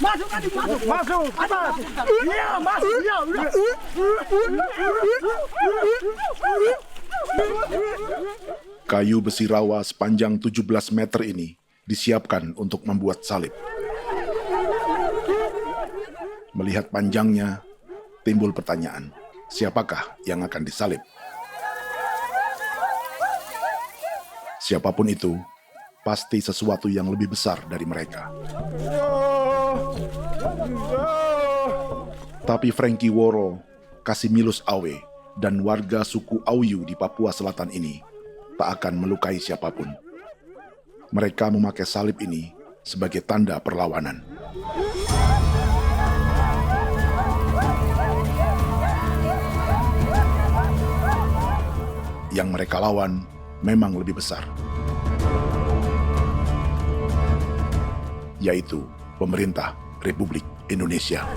Masuk. Iya, masuk. Iya. Kayu besi rawa sepanjang 17 meter ini disiapkan untuk membuat salib. Melihat panjangnya, timbul pertanyaan, siapakah yang akan disalib? Siapapun itu, pasti sesuatu yang lebih besar dari mereka. Tapi Frankie Woro, Casimilus Awe, dan warga suku Auyu di Papua Selatan ini tak akan melukai siapapun. Mereka memakai salib ini sebagai tanda perlawanan. Yang mereka lawan memang lebih besar, yaitu pemerintah Republik Indonesia.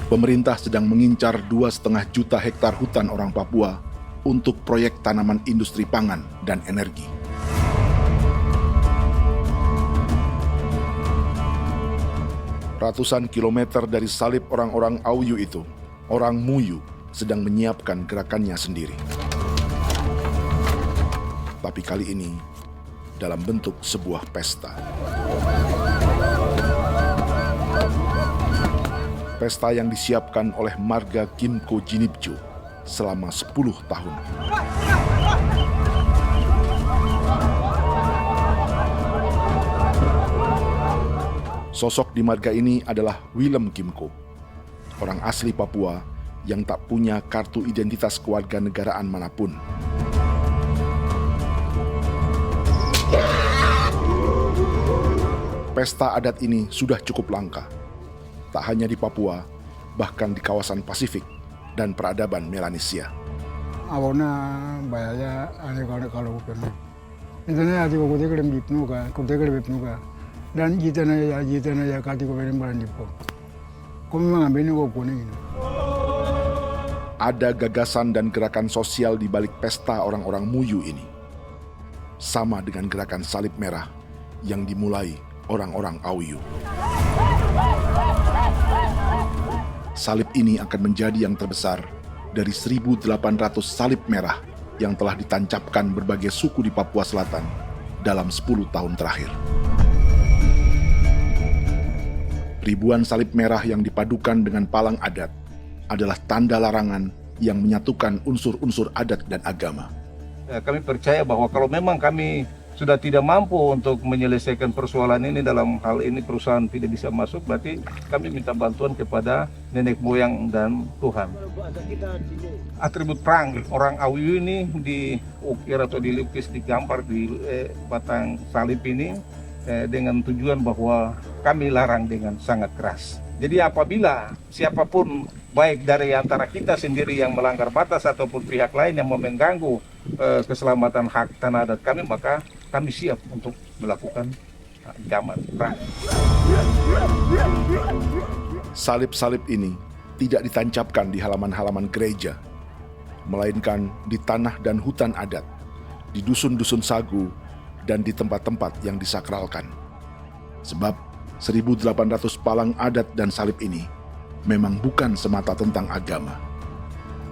Pemerintah sedang mengincar 2,5 juta hektar hutan orang Papua untuk proyek tanaman industri pangan dan energi. Ratusan kilometer dari salib orang-orang Auyu itu, orang Muyu sedang menyiapkan gerakannya sendiri. Tapi kali ini dalam bentuk sebuah pesta. Pesta yang disiapkan oleh marga Kimco Jinibjo selama 10 tahun. Sosok di marga ini adalah Willem Kimco, orang asli Papua yang tak punya kartu identitas kewarganegaraan manapun. Pesta adat ini sudah cukup langka, tak hanya di Papua, bahkan di kawasan Pasifik dan peradaban Melanesia. Awalnya bayarnya aneh kalau bukan. Itu nih hati aku dekere bipnuka, dan jitana ya kati ko beren baran dipo. Kami mengambil ko kuning. Ada gagasan dan gerakan sosial di balik pesta orang-orang Muyu ini. Sama dengan gerakan salib merah yang dimulai orang-orang Auyu. Salib ini akan menjadi yang terbesar dari 1.800 salib merah yang telah ditancapkan berbagai suku di Papua Selatan dalam 10 tahun terakhir. Ribuan salib merah yang dipadukan dengan palang adat adalah tanda larangan yang menyatukan unsur-unsur adat dan agama. Kami percaya bahwa kalau memang kami sudah tidak mampu untuk menyelesaikan persoalan ini, dalam hal ini perusahaan tidak bisa masuk, berarti kami minta bantuan kepada nenek moyang dan Tuhan. Atribut perang orang Auyu ini diukir atau dilukis, digambar di batang salib ini dengan tujuan bahwa kami larang dengan sangat keras. Jadi apabila siapapun, baik dari antara kita sendiri yang melanggar batas ataupun pihak lain yang mau mengganggu keselamatan hak tanah adat kami, maka kami siap untuk melakukan ancaman perang. Salib-salib ini tidak ditancapkan di halaman-halaman gereja, melainkan di tanah dan hutan adat, di dusun-dusun sagu, dan di tempat-tempat yang disakralkan. Sebab 1.800 palang adat dan salib ini memang bukan semata tentang agama,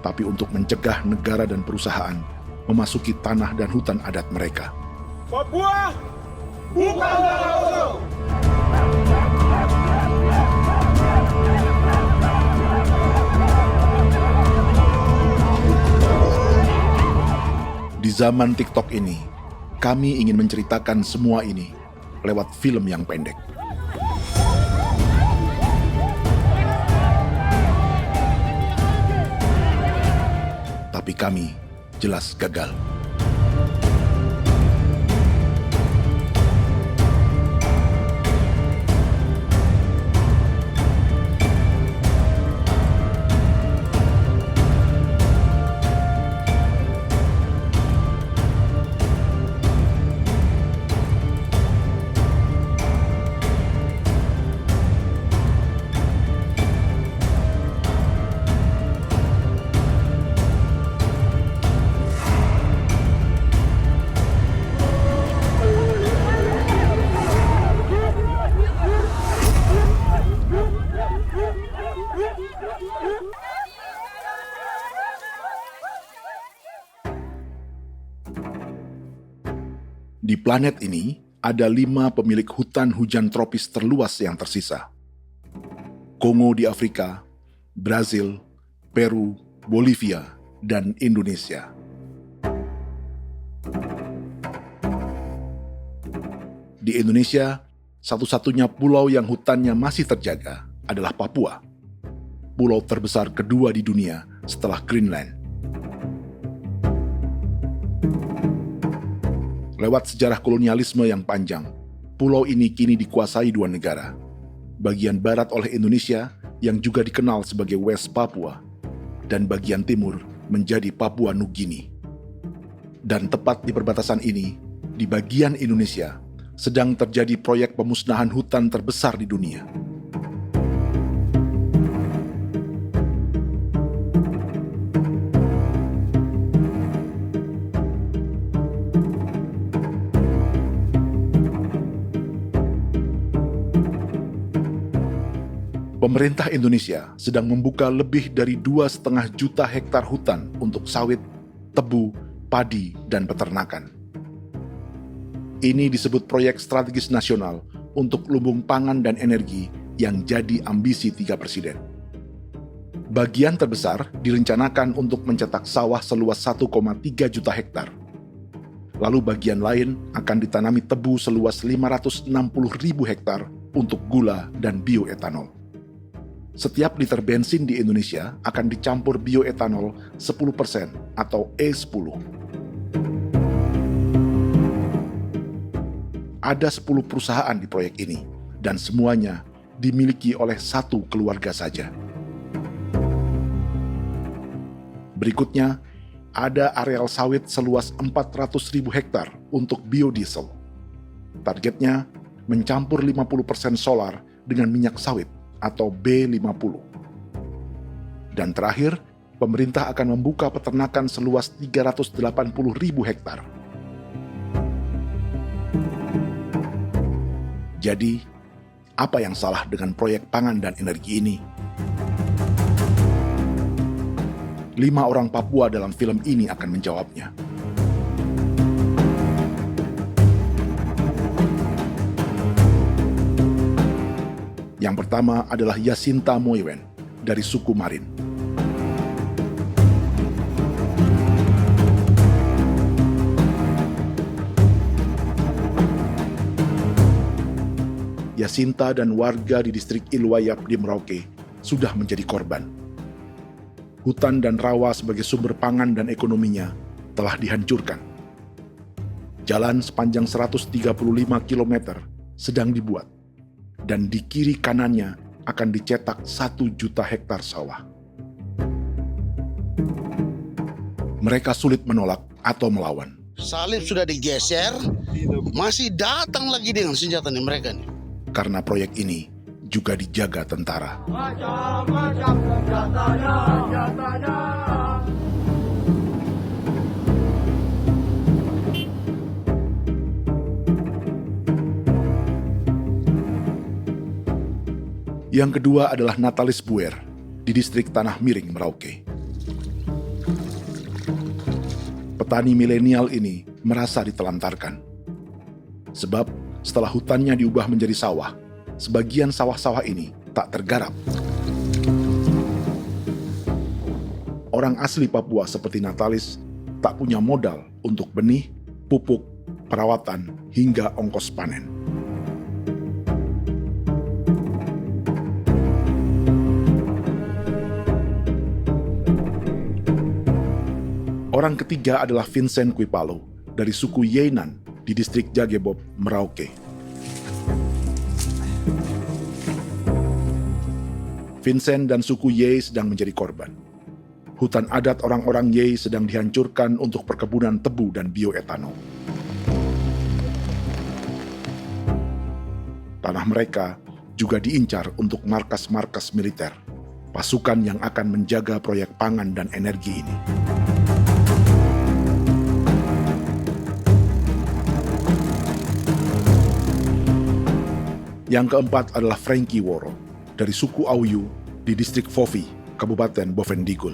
tapi untuk mencegah negara dan perusahaan memasuki tanah dan hutan adat mereka. Papua bukan kosong. Di zaman TikTok ini, kami ingin menceritakan semua ini lewat film yang pendek. Tapi kami jelas gagal. Di planet ini, ada 5 pemilik hutan hujan tropis terluas yang tersisa. Kongo di Afrika, Brazil, Peru, Bolivia, dan Indonesia. Di Indonesia, satu-satunya pulau yang hutannya masih terjaga adalah Papua, pulau terbesar kedua di dunia setelah Greenland. Lewat sejarah kolonialisme yang panjang, pulau ini kini dikuasai 2 negara. Bagian barat oleh Indonesia yang juga dikenal sebagai West Papua, dan bagian timur menjadi Papua Nugini. Dan tepat di perbatasan ini, di bagian Indonesia, sedang terjadi proyek pemusnahan hutan terbesar di dunia. Pemerintah Indonesia sedang membuka lebih dari 2,5 juta hektar hutan untuk sawit, tebu, padi, dan peternakan. Ini disebut proyek strategis nasional untuk lumbung pangan dan energi yang jadi ambisi 3 presiden. Bagian terbesar direncanakan untuk mencetak sawah seluas 1,3 juta hektar. Lalu bagian lain akan ditanami tebu seluas 560.000 hektar untuk gula dan bioetanol. Setiap liter bensin di Indonesia akan dicampur bioetanol 10% atau E10. Ada 10 perusahaan di proyek ini, dan semuanya dimiliki oleh 1 keluarga saja. Berikutnya, ada areal sawit seluas 400.000 hektar untuk biodiesel. Targetnya mencampur 50% solar dengan minyak sawit atau B50. Dan terakhir, pemerintah akan membuka peternakan seluas 380.000 hektar. Jadi, apa yang salah dengan proyek pangan dan energi ini? 5 orang Papua dalam film ini akan menjawabnya. Yang pertama adalah Yasinta Moiwen dari suku Marin. Yasinta dan warga di distrik Ilwayap di Merauke sudah menjadi korban. Hutan dan rawa sebagai sumber pangan dan ekonominya telah dihancurkan. Jalan sepanjang 135 km sedang dibuat, dan di kiri kanannya akan dicetak 1 juta hektar sawah. Mereka sulit menolak atau melawan. Salib sudah digeser, masih datang lagi dengan senjata mereka nih. Karena proyek ini juga dijaga tentara. Macam-macam senjatanya. Yang kedua adalah Natalis Buer di distrik Tanah Miring, Merauke. Petani milenial ini merasa ditelantarkan. Sebab setelah hutannya diubah menjadi sawah, sebagian sawah-sawah ini tak tergarap. Orang asli Papua seperti Natalis tak punya modal untuk benih, pupuk, perawatan, hingga ongkos panen. Orang ketiga adalah Vincent Kuipalo dari suku Yenan di distrik Jagebob, Merauke. Vincent dan suku Ye sedang menjadi korban. Hutan adat orang-orang Ye sedang dihancurkan untuk perkebunan tebu dan bioetanol. Tanah mereka juga diincar untuk markas-markas militer, pasukan yang akan menjaga proyek pangan dan energi ini. Yang keempat adalah Frankie Woro dari suku Auyu di distrik Fofi, Kabupaten Bovendigul.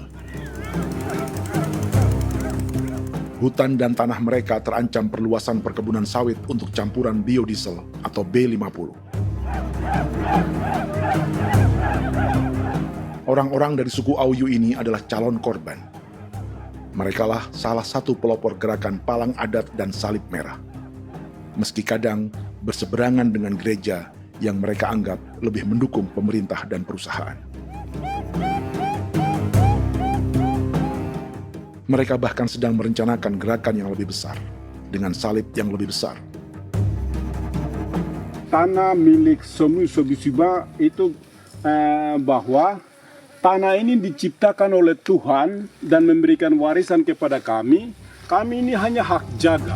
Hutan dan tanah mereka terancam perluasan perkebunan sawit untuk campuran biodiesel atau B50. Orang-orang dari suku Auyu ini adalah calon korban. Merekalah salah satu pelopor gerakan Palang Adat dan Salib Merah. Meski kadang berseberangan dengan gereja yang mereka anggap lebih mendukung pemerintah dan perusahaan. Mereka bahkan sedang merencanakan gerakan yang lebih besar, dengan salib yang lebih besar. Tanah milik Semu Sobisiba itu bahwa tanah ini diciptakan oleh Tuhan dan memberikan warisan kepada kami. Kami ini hanya hak jaga.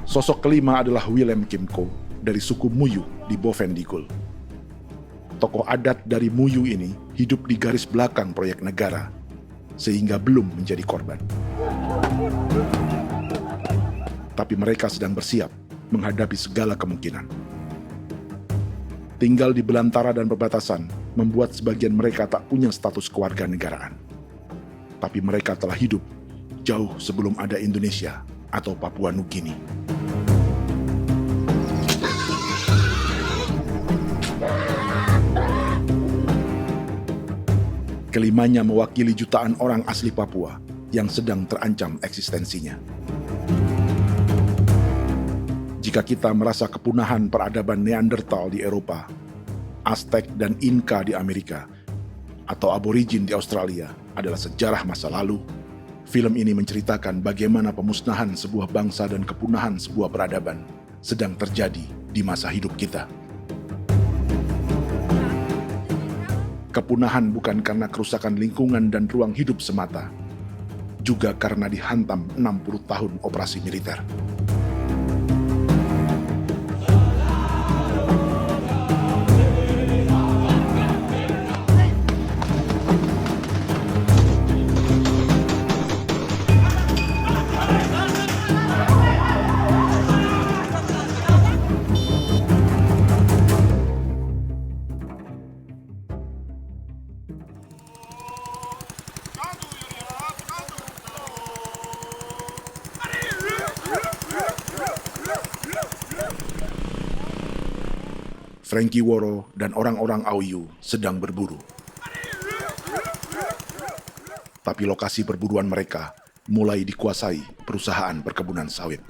Sosok kelima adalah Willem Kimco dari suku Muyu di Bovendigul. Tokoh adat dari Muyu ini hidup di garis belakang proyek negara, sehingga belum menjadi korban. Tapi mereka sedang bersiap menghadapi segala kemungkinan. Tinggal di belantara dan perbatasan membuat sebagian mereka tak punya status kewarganegaraan. Tapi mereka telah hidup jauh sebelum ada Indonesia atau Papua Nugini. Kelimanya mewakili jutaan orang asli Papua yang sedang terancam eksistensinya. Jika kita merasa kepunahan peradaban Neanderthal di Eropa, Aztec dan Inca di Amerika, atau aborigin di Australia adalah sejarah masa lalu, film ini menceritakan bagaimana pemusnahan sebuah bangsa dan kepunahan sebuah peradaban sedang terjadi di masa hidup kita. Kepunahan bukan karena kerusakan lingkungan dan ruang hidup semata, juga karena dihantam 60 tahun operasi militer. Frankie Woro dan orang-orang Auyu sedang berburu. Tapi lokasi perburuan mereka mulai dikuasai perusahaan perkebunan sawit.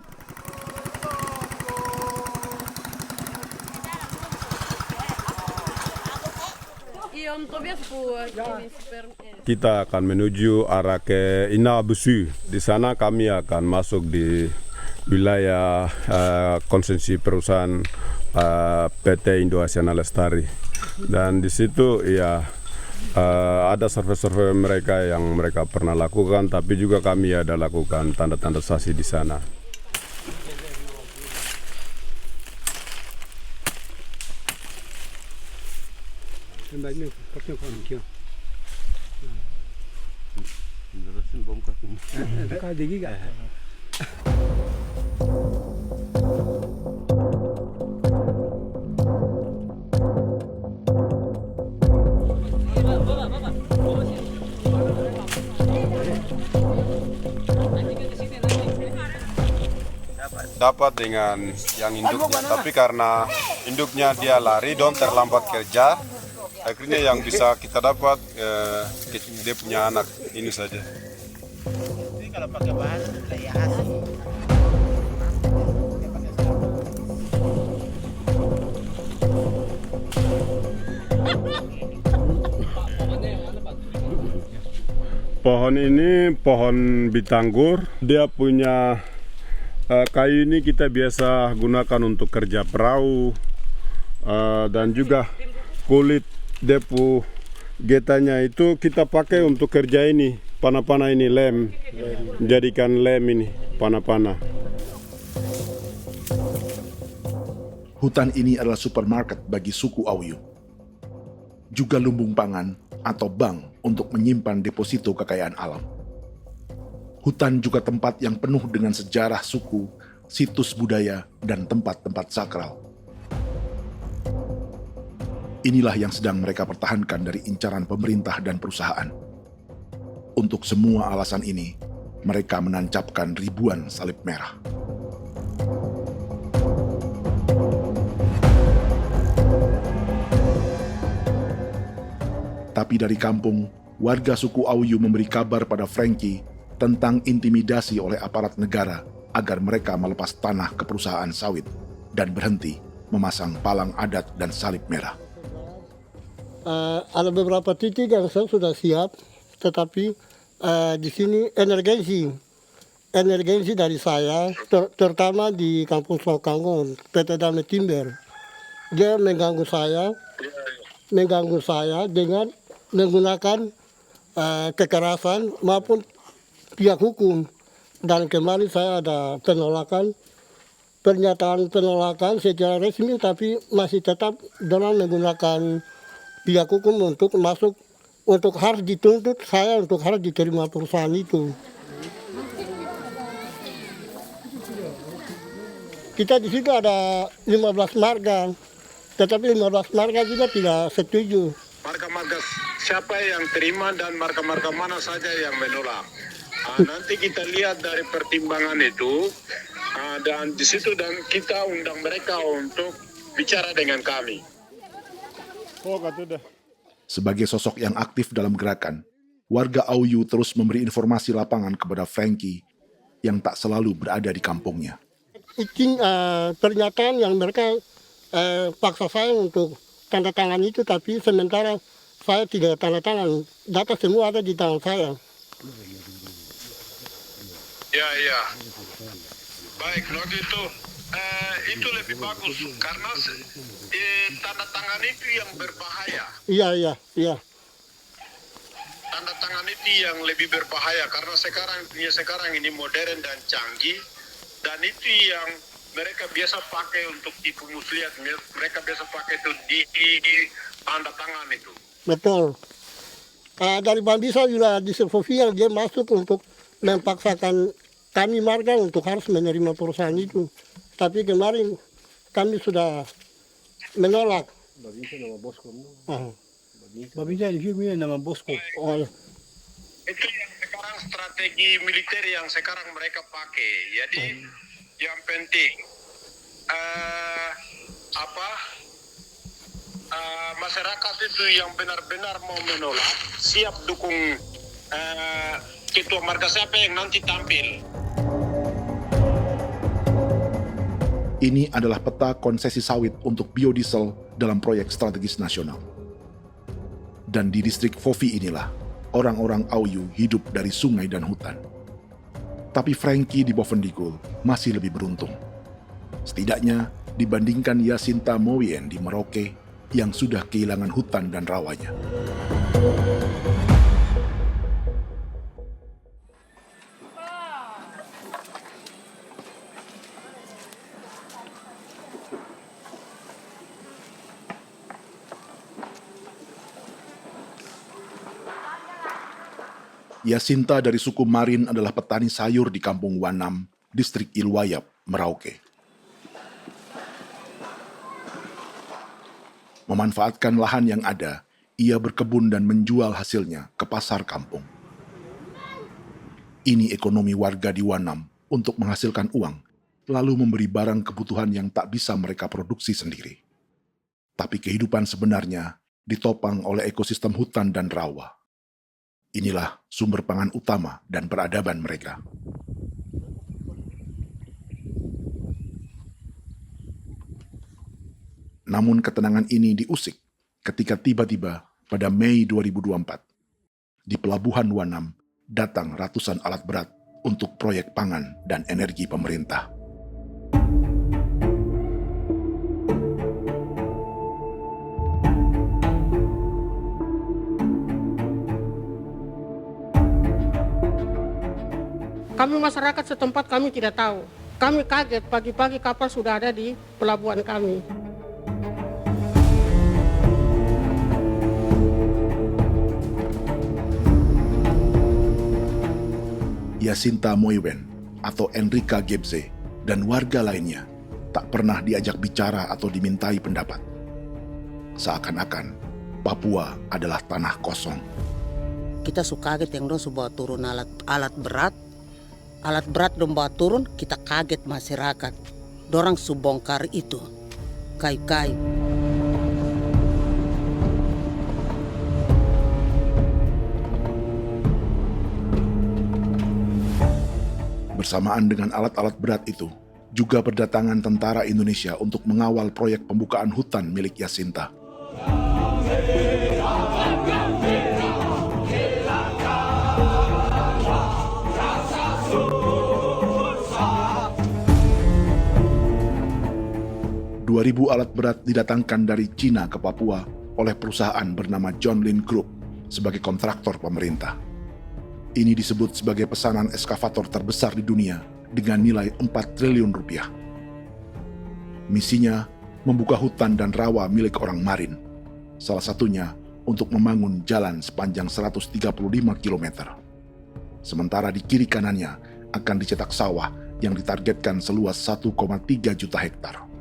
Kita akan menuju arah ke Inabusu. Di sana kami akan masuk di wilayah konsesi perusahaan PT Indo Asiana Lestari, dan di situ ya ada survei-survei mereka yang mereka pernah lakukan, tapi juga kami ada lakukan tanda-tanda saksi di sana. Dapat dengan yang induknya, tapi karena induknya dia lari dan terlambat kerja, akhirnya yang bisa kita dapat dia punya anak ini saja. Kalau pakai bahan kayak asli. Pohon ini pohon bitanggur, dia punya kayu ini kita biasa gunakan untuk kerja perahu, dan juga kulit depu getanya itu kita pakai untuk kerja ini, panah-panah ini lem, jadikan lem ini, panah-panah. Hutan ini adalah supermarket bagi suku Auyu. Juga lumbung pangan atau bank untuk menyimpan deposito kekayaan alam. Hutan juga tempat yang penuh dengan sejarah suku, situs budaya, dan tempat-tempat sakral. Inilah yang sedang mereka pertahankan dari incaran pemerintah dan perusahaan. Untuk semua alasan ini, mereka menancapkan ribuan salib merah. Tapi dari kampung, warga suku Auyu memberi kabar pada Frankie tentang intimidasi oleh aparat negara agar mereka melepas tanah ke perusahaan sawit dan berhenti memasang palang adat dan salib merah. Ada beberapa titik yang saya sudah siap, tetapi di sini emergensi dari saya, terutama di Kampung Sokangon, PT Damai Timber. Dia mengganggu saya dengan menggunakan kekerasan maupun pihak hukum. Dan kemarin saya ada pernyataan penolakan secara resmi, tapi masih tetap dengan menggunakan pihak hukum untuk masuk, untuk harus dituntut saya untuk harus diterima perusahaan itu. Kita di situ ada 15 marga, tetapi 15 marga juga tidak setuju. Marga-marga siapa yang terima dan marga-marga mana saja yang menolak. Nanti kita lihat dari pertimbangan itu, dan di situ dan kita undang mereka untuk bicara dengan kami. Sebagai sosok yang aktif dalam gerakan, warga Auyu terus memberi informasi lapangan kepada Frankie yang tak selalu berada di kampungnya. Izin pernyataan yang mereka paksa saya untuk tanda tangan itu, tapi sementara saya tidak tanda tangan. Data semua ada di tangan saya. Ya. Baik, kalau gitu itu lebih bagus karena tanda tangan itu yang berbahaya. Iya. Tanda tangan itu yang lebih berbahaya karena sekarang ini modern dan canggih, dan itu yang mereka biasa pakai untuk tipu muslihat. Mereka biasa pakai itu di tanda tangan itu. Betul. Dari Bambisa juga di Sofia dia masuk untuk memaksakan kami marga untuk harus menerima perusahaan itu. Tapi kemarin kami sudah menolak. Babinsa nama bosku. Babinsa di sini nama bosku. Oh, ya. Itu yang sekarang strategi militer yang sekarang mereka pakai. Jadi yang penting masyarakat itu yang benar-benar mau menolak siap dukung ketua marga siapa yang nanti tampil. Ini adalah peta konsesi sawit untuk biodiesel dalam proyek strategis nasional. Dan di distrik Fofi inilah, orang-orang Auyu hidup dari sungai dan hutan. Tapi Frankie di Bovendigul masih lebih beruntung. Setidaknya dibandingkan Yasinta Mowien di Merauke yang sudah kehilangan hutan dan rawanya. Yasinta dari suku Marin adalah petani sayur di Kampung Wanam, distrik Ilwayap, Merauke. Memanfaatkan lahan yang ada, ia berkebun dan menjual hasilnya ke pasar kampung. Ini ekonomi warga di Wanam untuk menghasilkan uang, lalu memberi barang kebutuhan yang tak bisa mereka produksi sendiri. Tapi kehidupan sebenarnya ditopang oleh ekosistem hutan dan rawa. Inilah sumber pangan utama dan peradaban mereka. Namun ketenangan ini diusik ketika tiba-tiba pada Mei 2024, di Pelabuhan Wanam datang ratusan alat berat untuk proyek pangan dan energi pemerintah. Kami masyarakat setempat kami tidak tahu. Kami kaget pagi-pagi kapal sudah ada di pelabuhan kami. Yasinta Mowien atau Enrika Gebze dan warga lainnya tak pernah diajak bicara atau dimintai pendapat. Seakan-akan Papua adalah tanah kosong. Kita suka kaget yang dong bawa turun alat berat dong bawa turun, kita kaget masyarakat. Dorang subongkar itu kayu-kayu. Bersamaan dengan alat-alat berat itu, juga berdatangan tentara Indonesia untuk mengawal proyek pembukaan hutan milik Jacinta. Ribu alat berat didatangkan dari Cina ke Papua oleh perusahaan bernama John Lin Group sebagai kontraktor pemerintah. Ini disebut sebagai pesanan eskavator terbesar di dunia dengan nilai 4 triliun rupiah. Misinya membuka hutan dan rawa milik orang Marin, salah satunya untuk membangun jalan sepanjang 135 km. Sementara di kiri kanannya akan dicetak sawah yang ditargetkan seluas 1,3 juta hektar.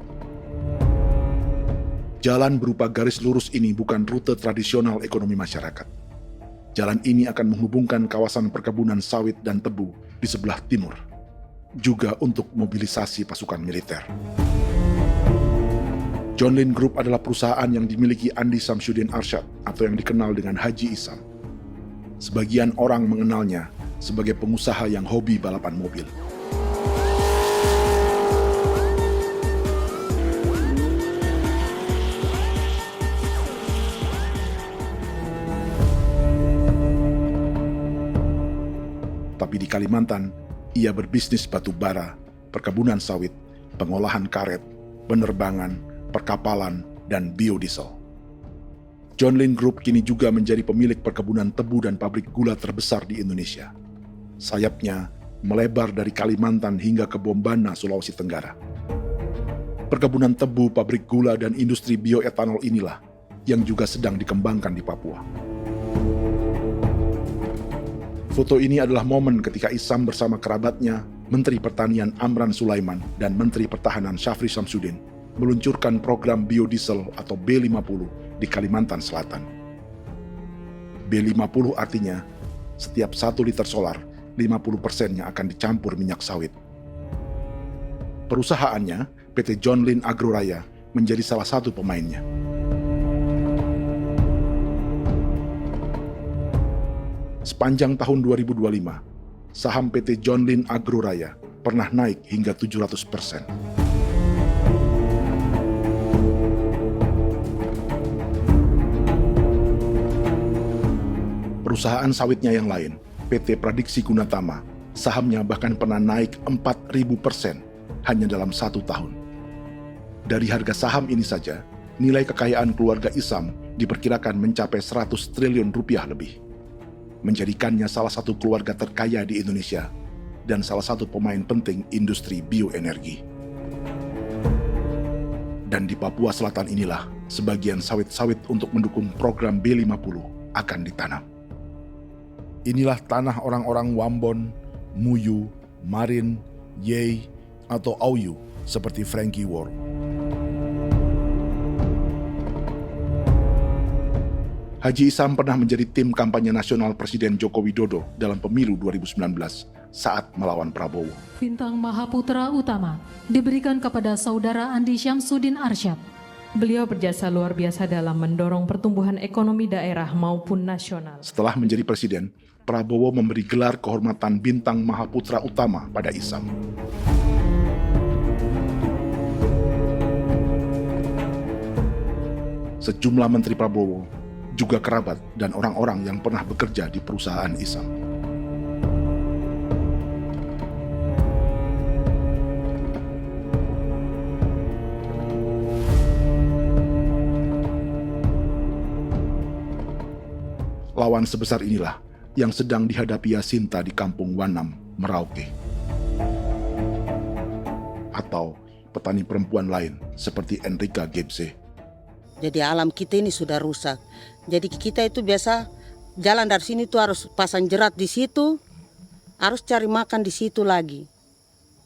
Jalan berupa garis lurus ini bukan rute tradisional ekonomi masyarakat. Jalan ini akan menghubungkan kawasan perkebunan sawit dan tebu di sebelah timur, juga untuk mobilisasi pasukan militer. John Lin Group adalah perusahaan yang dimiliki Andi Samsudin Arsyad atau yang dikenal dengan Haji Isam. Sebagian orang mengenalnya sebagai pengusaha yang hobi balapan mobil. Tapi di Kalimantan, ia berbisnis batu bara, perkebunan sawit, pengolahan karet, penerbangan, perkapalan, dan biodiesel. John Lin Group kini juga menjadi pemilik perkebunan tebu dan pabrik gula terbesar di Indonesia. Sayapnya melebar dari Kalimantan hingga ke Bombana, Sulawesi Tenggara. Perkebunan tebu, pabrik gula, dan industri bioetanol inilah yang juga sedang dikembangkan di Papua. Foto ini adalah momen ketika Isam bersama kerabatnya, Menteri Pertanian Amran Sulaiman dan Menteri Pertahanan Syafri Samsudin, meluncurkan program biodiesel atau B50 di Kalimantan Selatan. B50 artinya, setiap 1 liter solar, 50%-nya akan dicampur minyak sawit. Perusahaannya, PT John Lin Agroraya, menjadi salah satu pemainnya. Sepanjang tahun 2025, saham PT John Lin Agroraya pernah naik hingga 700%. Perusahaan sawitnya yang lain, PT Pradiksi Gunatama, sahamnya bahkan pernah naik 4.000% hanya dalam 1 tahun. Dari harga saham ini saja, nilai kekayaan keluarga Isam diperkirakan mencapai 100 triliun rupiah lebih, menjadikannya salah satu keluarga terkaya di Indonesia dan salah satu pemain penting industri bioenergi. Dan di Papua Selatan inilah sebagian sawit-sawit untuk mendukung program B50 akan ditanam. Inilah tanah orang-orang Wambon, Muyu, Marin, Yei, atau Auyu seperti Frankie Ward. Haji Isam pernah menjadi tim kampanye nasional Presiden Joko Widodo dalam pemilu 2019 saat melawan Prabowo. Bintang Mahaputra Utama diberikan kepada Saudara Andi Syamsuddin Arsyad. Beliau berjasa luar biasa dalam mendorong pertumbuhan ekonomi daerah maupun nasional. Setelah menjadi presiden, Prabowo memberi gelar kehormatan Bintang Mahaputra Utama pada Isam. Sejumlah menteri Prabowo, juga kerabat dan orang-orang yang pernah bekerja di perusahaan Isam. Lawan sebesar inilah yang sedang dihadapi Jacinta di kampung Wanam, Merauke. Atau petani perempuan lain seperti Enrika Gebse. Jadi alam kita ini sudah rusak. Jadi kita itu biasa jalan dari sini tuh harus pasang jerat di situ, harus cari makan di situ lagi.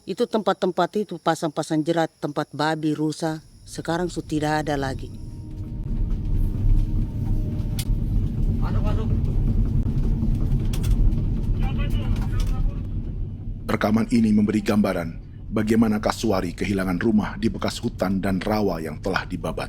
Itu tempat-tempat itu pasang-pasang jerat, tempat babi, rusa, sekarang sudah tidak ada lagi. Rekaman ini memberi gambaran bagaimana Kasuari kehilangan rumah di bekas hutan dan rawa yang telah dibabat.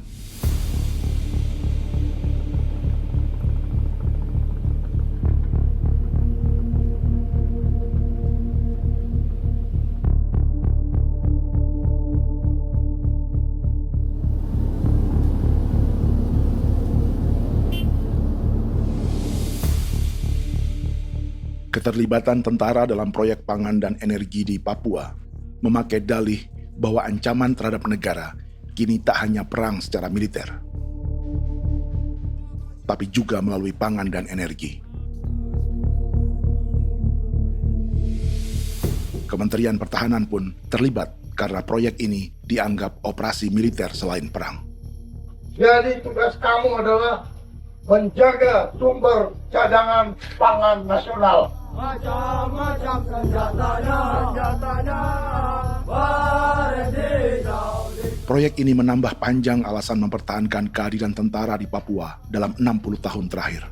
Keterlibatan tentara dalam proyek pangan dan energi di Papua memakai dalih bahwa ancaman terhadap negara kini tak hanya perang secara militer, tapi juga melalui pangan dan energi. Kementerian Pertahanan pun terlibat karena proyek ini dianggap operasi militer selain perang. Jadi tugas kamu adalah menjaga sumber cadangan pangan nasional. Macam-macam senjatanya, Proyek ini menambah panjang alasan mempertahankan kehadiran tentara di Papua dalam 60 tahun terakhir.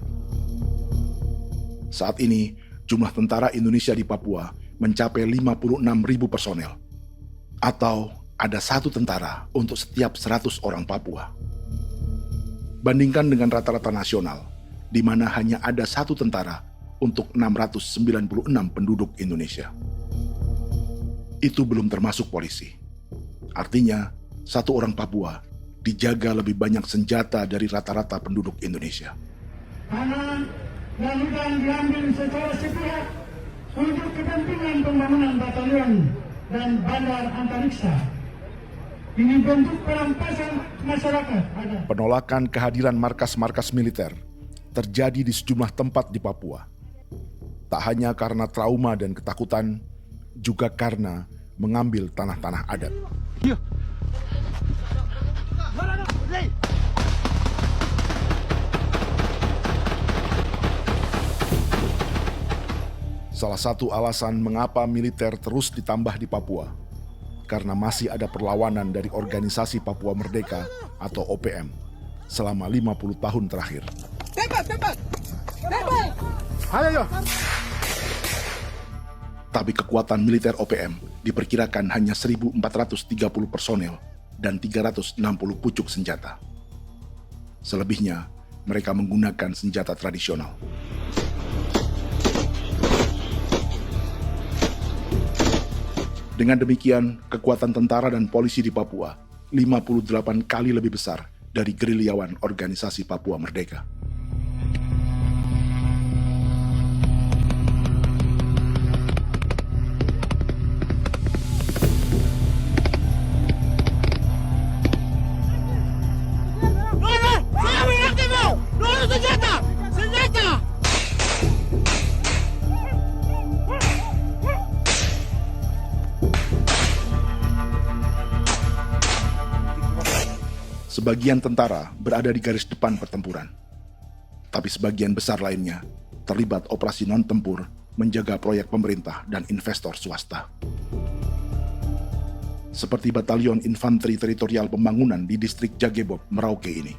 Saat ini, jumlah tentara Indonesia di Papua mencapai 56.000 personel, atau ada 1 tentara untuk setiap 100 orang Papua. Bandingkan dengan rata-rata nasional, di mana hanya ada 1 tentara untuk 696 penduduk Indonesia. Itu belum termasuk polisi. Artinya, 1 orang Papua dijaga lebih banyak senjata dari rata-rata penduduk Indonesia. Tanah dan hutan diambil secara sepihak untuk kepentingan pembangunan batalion dan bandar antariksa. Ini bentuk perampasan masyarakat. Penolakan kehadiran markas-markas militer terjadi di sejumlah tempat di Papua. Tak hanya karena trauma dan ketakutan, juga karena mengambil tanah-tanah adat. Salah satu alasan mengapa militer terus ditambah di Papua, karena masih ada perlawanan dari Organisasi Papua Merdeka atau OPM selama 50 tahun terakhir. Tapi kekuatan militer OPM diperkirakan hanya 1.430 personel dan 360 pucuk senjata. Selebihnya, mereka menggunakan senjata tradisional. Dengan demikian, kekuatan tentara dan polisi di Papua 58 kali lebih besar dari gerilyawan Organisasi Papua Merdeka. Sebagian tentara berada di garis depan pertempuran, tapi sebagian besar lainnya terlibat operasi non-tempur menjaga proyek pemerintah dan investor swasta. Seperti Batalion Infanteri Teritorial Pembangunan di distrik Jagebob, Merauke ini.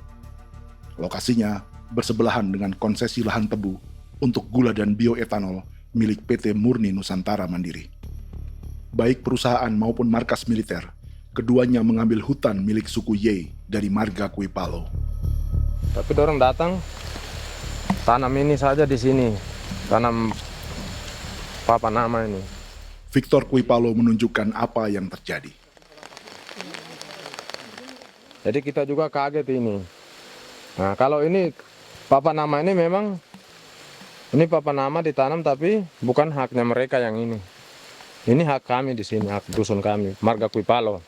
Lokasinya bersebelahan dengan konsesi lahan tebu untuk gula dan bioetanol milik PT Murni Nusantara Mandiri. Baik perusahaan maupun markas militer, keduanya mengambil hutan milik suku Ye dari marga Kuipalo. Tapi dorong datang, tanam ini saja di sini, tanam papa nama ini. Victor Kuipalo menunjukkan apa yang terjadi. Jadi kita juga kaget ini. Nah, kalau ini papa nama ini memang, ini papa nama ditanam tapi bukan haknya mereka yang ini. Ini hak kami di sini, hak dusun kami, marga Kuipalo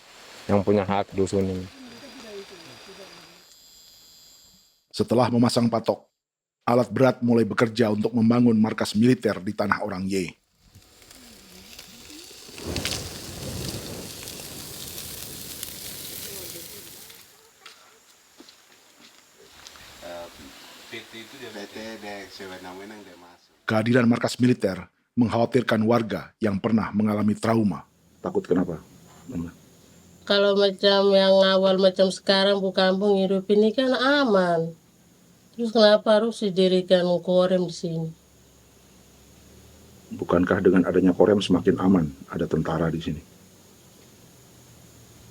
yang punya hak dusun ini. Setelah memasang patok, alat berat mulai bekerja untuk membangun markas militer di tanah orang Ye. Kehadiran markas militer mengkhawatirkan warga yang pernah mengalami trauma. Takut kenapa? Kalau macam yang awal macam sekarang bu kampung hidup ini kan aman. Terus kenapa harus didirikan korem di sini? Bukankah dengan adanya Korem semakin aman ada tentara di sini?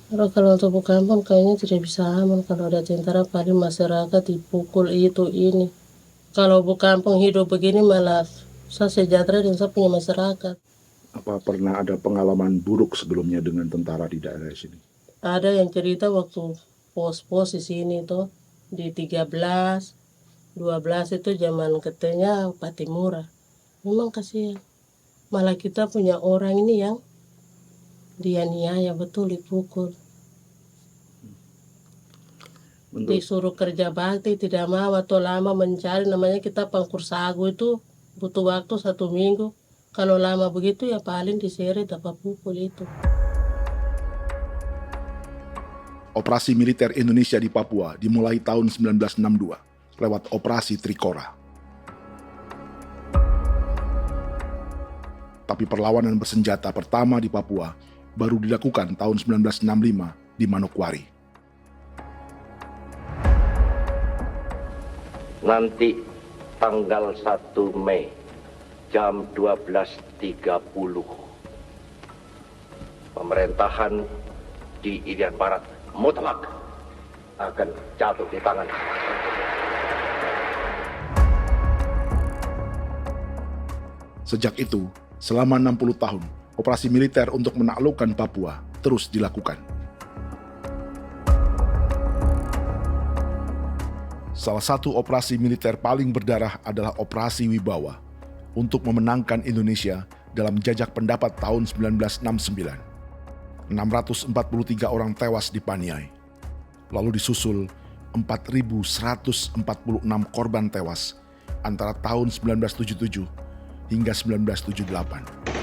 Kalau untuk kampung kayaknya tidak bisa aman kalau ada tentara, paling masyarakat dipukul itu ini. Kalau kampung hidup begini malah saya sejahtera dan saya punya masyarakat. Apa pernah ada pengalaman buruk sebelumnya dengan tentara di daerah sini? Ada yang cerita waktu pos-pos di sini tuh di 13, 12 itu zaman katanya Patimura. Memang kasihan. Malah kita punya orang ini yang dianiaya betul, dipukul. Disuruh kerja bakti tidak mau, atau lama mencari, namanya kita pangkur sagu itu butuh waktu 1 minggu. Kalau lama begitu ya paling diseret apa pukul itu. Operasi militer Indonesia di Papua dimulai tahun 1962 lewat Operasi Trikora. Tapi perlawanan bersenjata pertama di Papua baru dilakukan tahun 1965 di Manokwari. Nanti tanggal 1 Mei jam 12.30 pemerintahan di Irian Barat mutlak akan jatuh di tangan. Sejak itu, selama 60 tahun, operasi militer untuk menaklukkan Papua terus dilakukan. Salah satu operasi militer paling berdarah adalah Operasi Wibawa untuk memenangkan Indonesia dalam jajak pendapat tahun 1969. 643 orang tewas di Paniai. Lalu disusul 4.146 korban tewas antara tahun 1977 hingga 1978.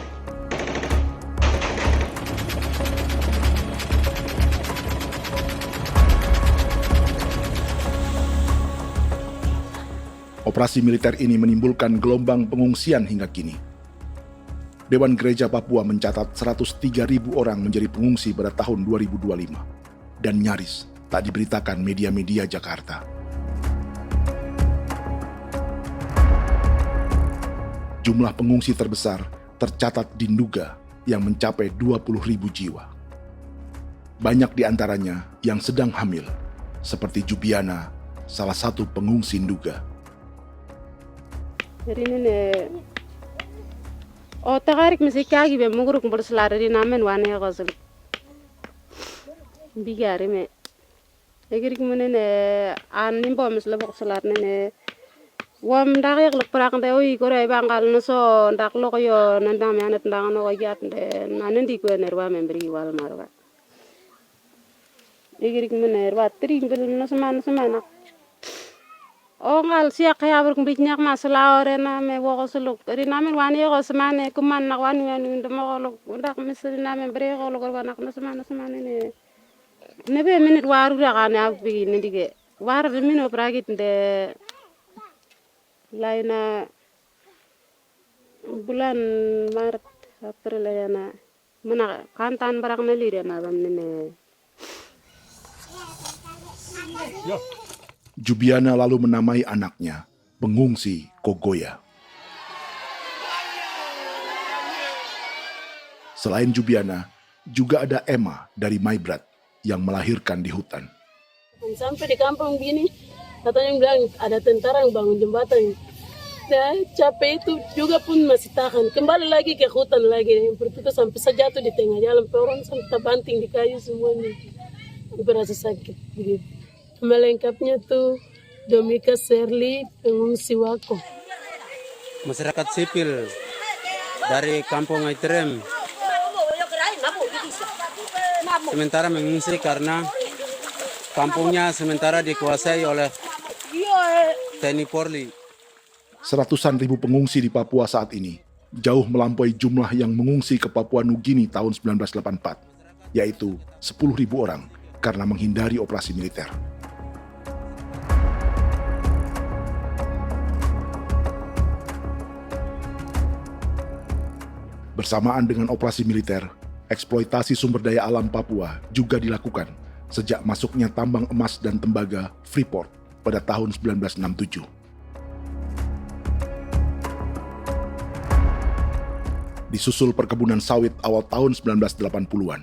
Operasi militer ini menimbulkan gelombang pengungsian hingga kini. Dewan Gereja Papua mencatat 103.000 orang menjadi pengungsi pada tahun 2025 dan nyaris tak diberitakan media-media Jakarta. Jumlah pengungsi terbesar tercatat di Nduga yang mencapai 20.000 jiwa. Banyak di antaranya yang sedang hamil, seperti Jubiana, salah satu pengungsi Nduga. Jadi ini tagarik mesti kagi be muguruk berselari di namen wane gosel. Bigari me. Egirik munene an nimbo misle bok selar nene. Wam dagek lek prak de oi kore bangal no so ndak loko yo nandam yanet ndang no gat de nanendi ko nerwa membri wal marwa. Egirik munene wa tri ngel no semana. Oh ngal siya kaya berkumpit nyak masalah orena me wokosuluk. Ri namen wani ko semane kuman nak wani ndemo kolok ndak misri namen bre kolok wanak no semana ne. Nebe minit waru ra kana abi ne dige. War mino pragit de laina bulan Maret April yana mana kantan barang neli na bam ne. Jubiana lalu menamai anaknya pengungsi Kogoya. Selain Jubiana, juga ada Emma dari Maibrat yang melahirkan di hutan. Sampai di kampung gini, katanya bilang ada tentara yang bangun jembatan. Saya capek itu juga pun masih tahan. Kembali lagi ke hutan lagi. Itu sampai saya jatuh di tengah jalan. Orang sampai terbanting di kayu semuanya. Berasa sakit begitu. Melengkapnya tuh Domika Serli, pengungsi Wako. Masyarakat sipil dari kampung Aitrem sementara mengungsi karena kampungnya sementara dikuasai oleh TNI Polri. Seratusan ribu pengungsi di Papua saat ini jauh melampaui jumlah yang mengungsi ke Papua Nugini tahun 1984, yaitu 10.000 orang karena menghindari operasi militer. Bersamaan dengan operasi militer, eksploitasi sumber daya alam Papua juga dilakukan sejak masuknya tambang emas dan tembaga Freeport pada tahun 1967. Disusul perkebunan sawit awal tahun 1980-an.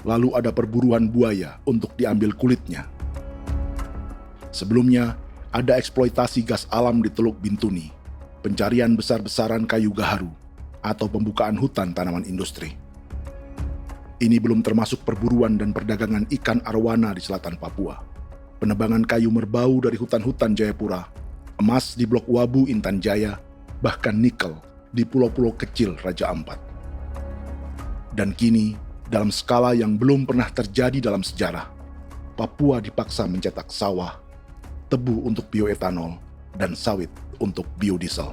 Lalu ada perburuan buaya untuk diambil kulitnya. Sebelumnya, ada eksploitasi gas alam di Teluk Bintuni, pencarian besar-besaran kayu gaharu, atau pembukaan hutan tanaman industri. Ini belum termasuk perburuan dan perdagangan ikan arwana di selatan Papua, penebangan kayu merbau dari hutan-hutan Jayapura, emas di Blok Wabu Intan Jaya, bahkan nikel di pulau-pulau kecil Raja Ampat. Dan kini, dalam skala yang belum pernah terjadi dalam sejarah, Papua dipaksa mencetak sawah, tebu untuk bioetanol, dan sawit untuk biodiesel.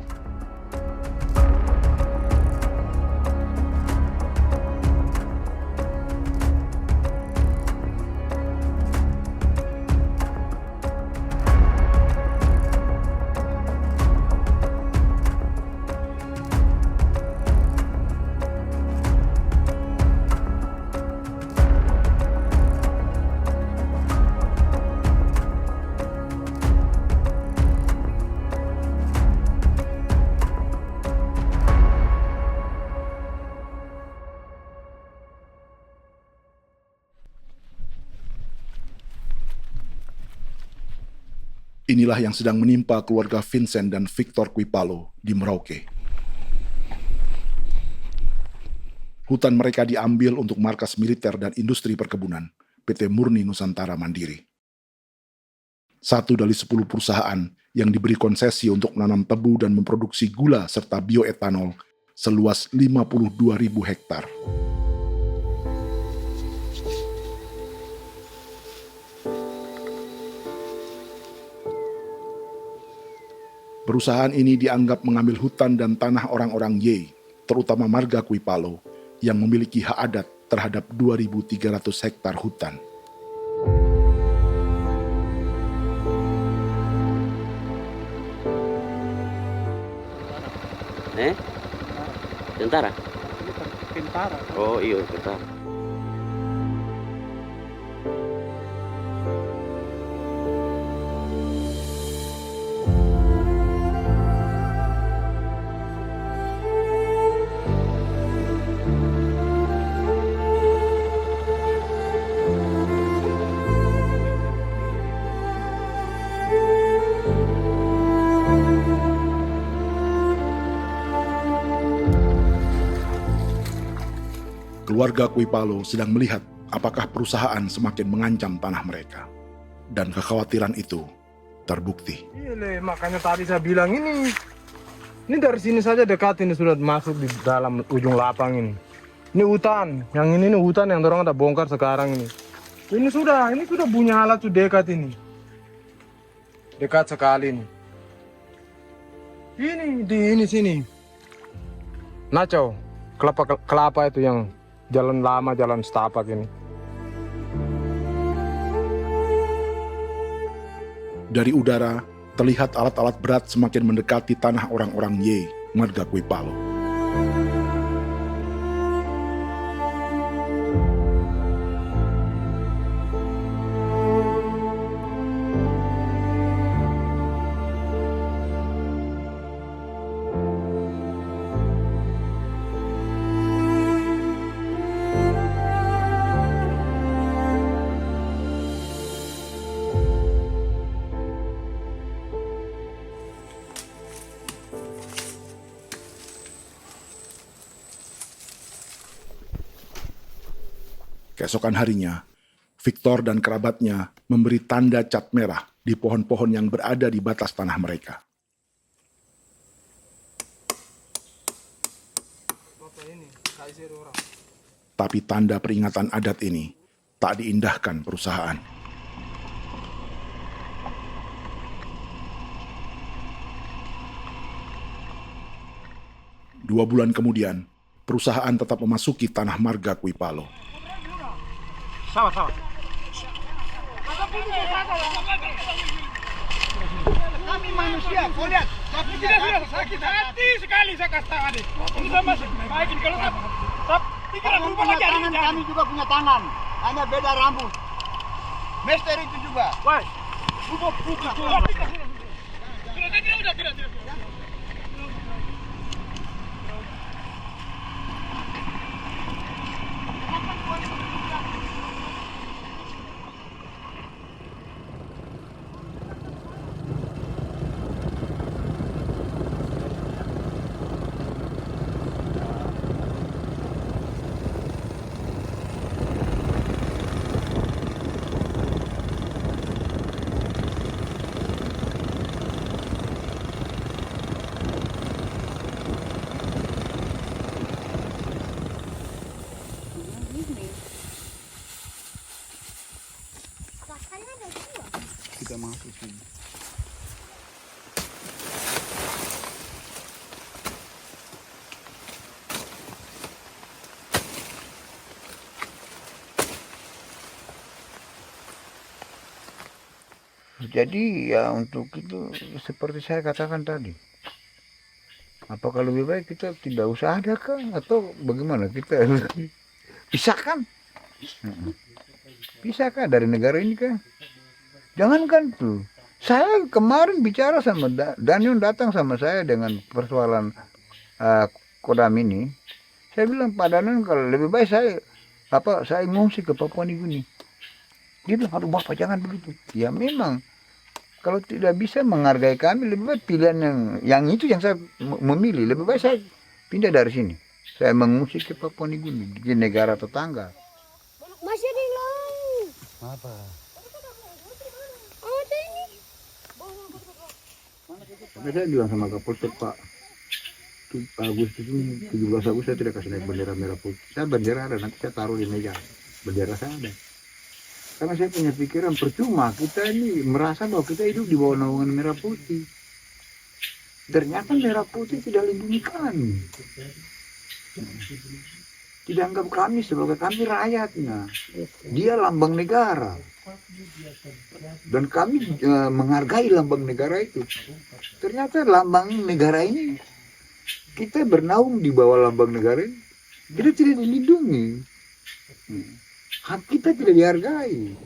Inilah yang sedang menimpa keluarga Vincent dan Victor Kuipalo di Merauke. Hutan mereka diambil untuk markas militer dan industri perkebunan, PT Murni Nusantara Mandiri. 1 dari 10 perusahaan yang diberi konsesi untuk menanam tebu dan memproduksi gula serta bioetanol seluas 52.000 hektar. Perusahaan ini dianggap mengambil hutan dan tanah orang-orang Ye, terutama marga Kuipalo, yang memiliki hak adat terhadap 2.300 hektar hutan. Tentara? Tentara. Oh iya, tentara. Keluarga Kuipalo sedang melihat apakah perusahaan semakin mengancam tanah mereka. Dan kekhawatiran itu terbukti. Iya, makanya tadi saya bilang ini dari sini saja dekat ini sudah masuk di dalam ujung lapang ini. Ini hutan, yang ini hutan yang dorong ada bongkar sekarang ini. Ini sudah punya alat sudah dekat ini. Dekat sekali ini. Ini di sini. Nacau, kelapa itu yang jalan lama, jalan setapak ini. Dari udara, terlihat alat-alat berat semakin mendekati tanah orang-orang Ye, marga Kuipalo. Keesokan harinya, Victor dan kerabatnya memberi tanda cat merah di pohon-pohon yang berada di batas tanah mereka. Tapi tanda peringatan adat ini tak diindahkan perusahaan. Dua bulan kemudian, perusahaan tetap memasuki tanah marga Kuipalo. Sabar. Kami manusia, kau lihat. Tapi tidak sudah sakit hati sekali saya katakan adik. Sudah masuk. Baikin kalau pikiran berubah lagi tangan, kami juga punya tangan. Hanya beda rambut. Mister itu juga. Woi. Buka. Tidak. Jadi ya untuk itu seperti saya katakan tadi, apakah lebih baik kita tidak usah ada kan atau bagaimana, kita pisahkan, pisahkan dari negara ini kan, jangankan tuh. Saya kemarin bicara sama Daniel, datang sama saya dengan persoalan Kodam ini, saya bilang Pak Daniel kalau lebih baik saya ngungsi ke Papua Nugini. Dia bilang, aduh Bapak jangan begitu. Ya memang, kalau tidak bisa menghargai kami, lebih baik pilihan yang itu yang saya memilih. Lebih baik saya pindah dari sini. Saya mengungsi ke Papua Nugini, di negara tetangga. Masih di laut. Apa? Oh, ada ini. Tapi saya bilang sama Kapolsek Pak, Agustus ini, 17 Agustus saya tidak kasih naik bendera merah putih. Saya bendera ada, nanti saya taruh di meja. Bendera saya ada. Karena saya punya pikiran percuma kita ini merasa bahwa kita hidup di bawah naungan merah putih. Ternyata merah putih tidak lindungi kami. Tidak anggap kami sebagai kami rakyatnya. Dia lambang negara. Dan kami menghargai lambang negara itu. Ternyata lambang negara ini, kita bernaung di bawah lambang negara ini, kita tidak dilindungi. Hak kita tidak dihargai.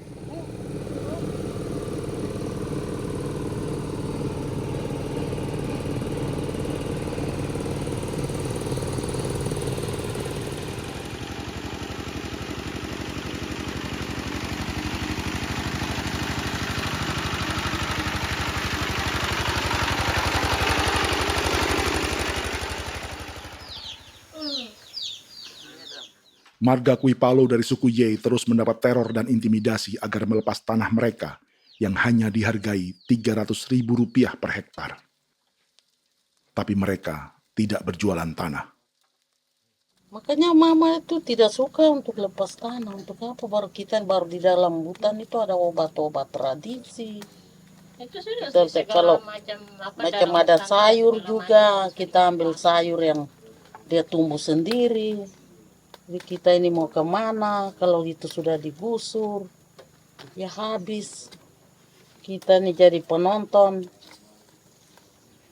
Marga Kuipalo dari suku Ye terus mendapat teror dan intimidasi agar melepas tanah mereka yang hanya dihargai Rp300.000 per hektar. Tapi mereka tidak berjualan tanah. Makanya mama itu tidak suka untuk lepas tanah. Untuk apa? Baru di dalam hutan itu ada obat-obat tradisi. Itu sudah Kalau macam ada sayur juga, kita ambil sayur yang dia tumbuh sendiri. Jadi kita ini mau kemana, kalau itu sudah digusur, ya habis. Kita ini jadi penonton.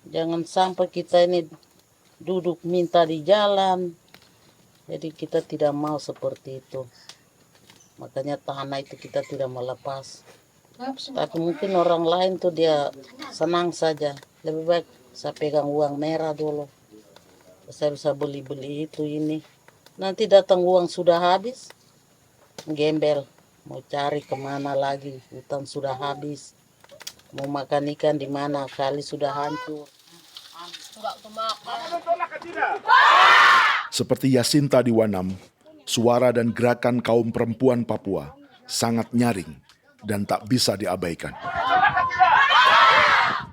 Jangan sampai kita ini duduk minta di jalan. Jadi kita tidak mau seperti itu. Makanya tanah itu kita tidak melepas. Tapi mungkin orang lain tuh dia senang saja. Lebih baik saya pegang uang merah dulu. Saya bisa beli-beli itu ini. Nanti datang uang sudah habis, gembel. Mau cari kemana lagi, hutan sudah habis. Mau makan ikan di mana, kali sudah hancur. Seperti Yasinta di Wanam, suara dan gerakan kaum perempuan Papua sangat nyaring dan tak bisa diabaikan.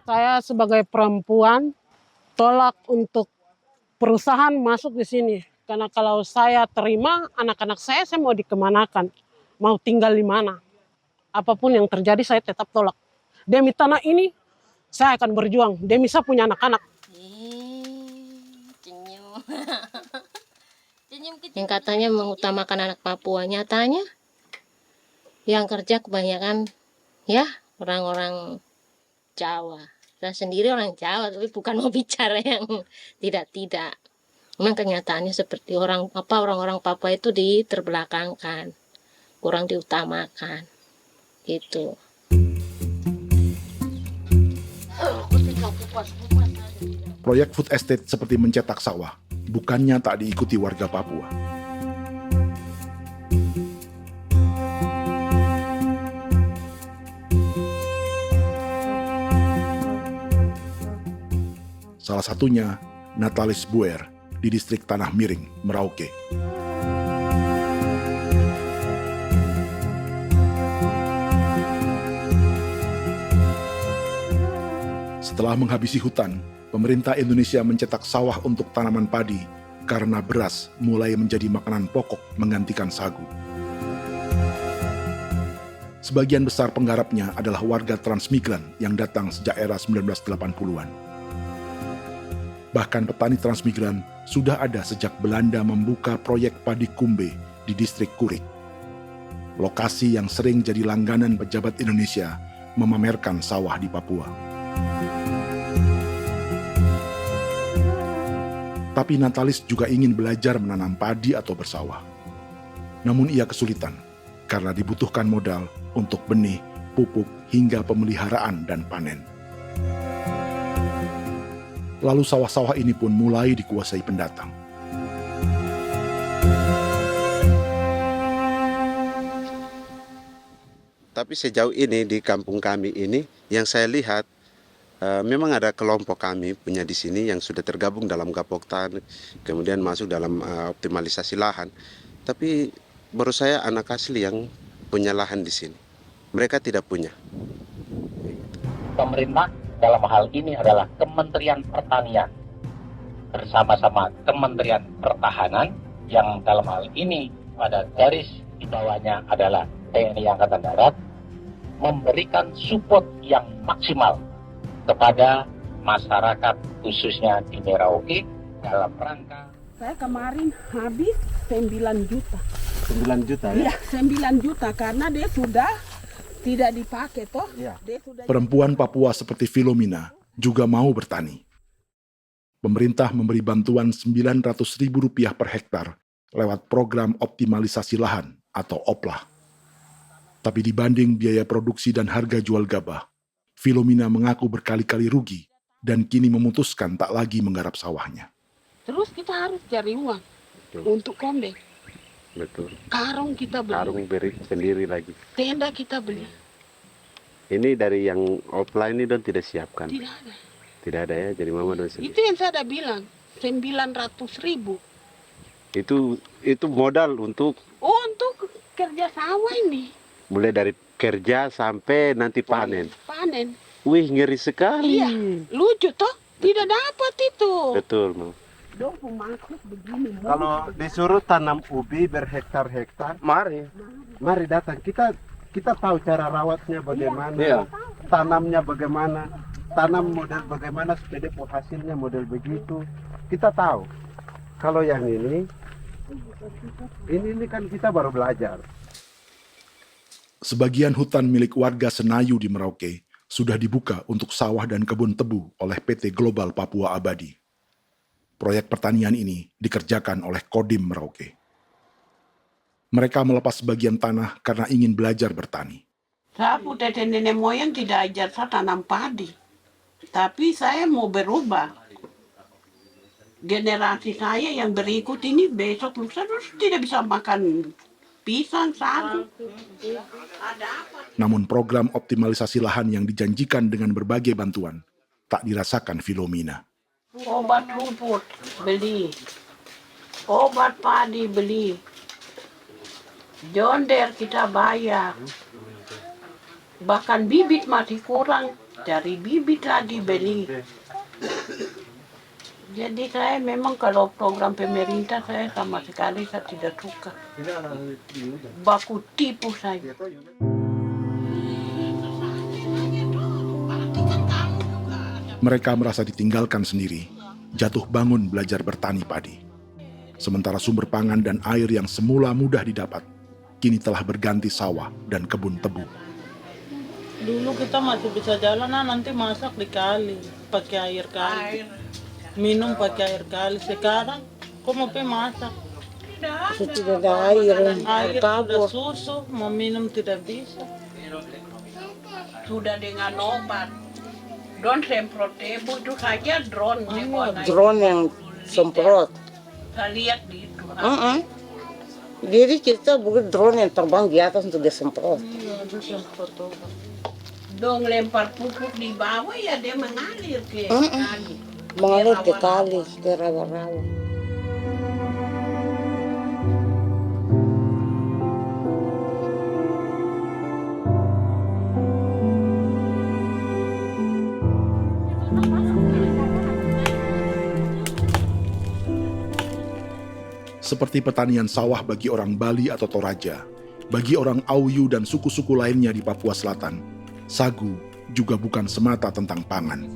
Saya sebagai perempuan tolak untuk perusahaan masuk di sini. Karena kalau saya terima anak-anak saya mau dikemanakan, mau tinggal di mana. Apapun yang terjadi saya tetap tolak. Demi tanah ini saya akan berjuang, demi saya punya anak-anak. Yang katanya mengutamakan anak Papua, nyatanya yang kerja kebanyakan ya orang-orang Jawa. Saya sendiri orang Jawa, tapi bukan mau bicara yang tidak-tidak. Memang kenyataannya seperti orang-orang Papua itu diterbelakangkan, kurang diutamakan, gitu. Proyek food estate seperti mencetak sawah, bukannya tak diikuti warga Papua. Salah satunya Natalis Buer di distrik Tanah Miring, Merauke. Setelah menghabisi hutan, pemerintah Indonesia mencetak sawah untuk tanaman padi karena beras mulai menjadi makanan pokok menggantikan sagu. Sebagian besar penggarapnya adalah warga transmigran yang datang sejak era 1980-an. Bahkan petani transmigran sudah ada sejak Belanda membuka proyek padi kumbe di distrik Kurik. Lokasi yang sering jadi langganan pejabat Indonesia memamerkan sawah di Papua. Tapi Natalis juga ingin belajar menanam padi atau bersawah. Namun ia kesulitan karena dibutuhkan modal untuk benih, pupuk, hingga pemeliharaan dan panen. Lalu sawah-sawah ini pun mulai dikuasai pendatang. Tapi sejauh ini di kampung kami ini yang saya lihat memang ada kelompok kami punya di sini yang sudah tergabung dalam Gapoktan, kemudian masuk dalam optimalisasi lahan. Tapi baru saya anak asli yang punya lahan di sini. Mereka tidak punya. Pemerintah dalam hal ini adalah Kementerian Pertanian bersama-sama Kementerian Pertahanan yang dalam hal ini pada garis di bawahnya adalah TNI Angkatan Darat, memberikan support yang maksimal kepada masyarakat khususnya di Merauke dalam rangka. Saya kemarin habis 9 juta. 9 juta ya? Iya, 9 juta karena dia sudah tidak dipakai toh. Ya. Perempuan Papua seperti Filomina juga mau bertani. Pemerintah memberi bantuan Rp900.000 per hektar lewat program optimalisasi lahan atau OPLAH. Tapi dibanding biaya produksi dan harga jual gabah, Filomina mengaku berkali-kali rugi dan kini memutuskan tak lagi menggarap sawahnya. Terus kita harus cari uang untuk kombe. Betul. Karung kita beli. Karung beri sendiri lagi. Tenda kita beli. Ini dari yang offline ini don tidak siapkan. Tidak ada. Tidak ada ya, jadi mama don sendiri. Itu yang saya ada bilang, 900.000. Itu modal untuk kerja sawah ini. Mulai dari kerja sampai nanti panen. Panen. Wih, ngeri sekali. Iya, lucu toh? Tidak dapat itu. Betul, Mam. Kalau disuruh tanam ubi berhektar-hektar, mari datang. Kita tahu cara rawatnya bagaimana, tanamnya bagaimana, tanam model bagaimana supaya hasilnya model begitu. Kita tahu. Kalau yang ini kan kita baru belajar. Sebagian hutan milik warga Senayu di Merauke sudah dibuka untuk sawah dan kebun tebu oleh PT Global Papua Abadi. Proyek pertanian ini dikerjakan oleh Kodim Merauke. Mereka melepas sebagian tanah karena ingin belajar bertani. Saya punya nenek moyang tidak ajar saya tanam padi. Tapi saya mau berubah. Generasi saya yang berikut ini besok lusa tidak bisa makan pisang, sagu. Namun program optimalisasi lahan yang dijanjikan dengan berbagai bantuan tak dirasakan Filomina. Obat rumput beli, obat padi beli, jonder kita bayar, bahkan bibit masih kurang, cari bibit lagi beli. Jadi saya memang kalau program pemerintah saya sama sekali saya tidak suka, baku tipu saya. Mereka merasa ditinggalkan sendiri, jatuh bangun belajar bertani padi. Sementara sumber pangan dan air yang semula mudah didapat, kini telah berganti sawah dan kebun tebu. Dulu kita masih bisa jalan, nanti masak di kali, pakai air kali. Minum pakai air kali. Sekarang, kok mau masak? Tidak ada air, Air sudah susu, mau minum tidak bisa. Sudah dengan obat. Drone semprot tebu itu saja drone. Drone yang semprot. Saya lihat di itu. Jadi kita bukan drone yang terbang di atas untuk disemprot. Dong lempar pupuk di bawah ya dia mengalir ke kali. Mengalir ke kali, ke rawa-rawa. Seperti pertanian sawah bagi orang Bali atau Toraja, Bagi orang Auyu dan suku-suku lainnya di Papua Selatan, sagu juga bukan semata tentang pangan.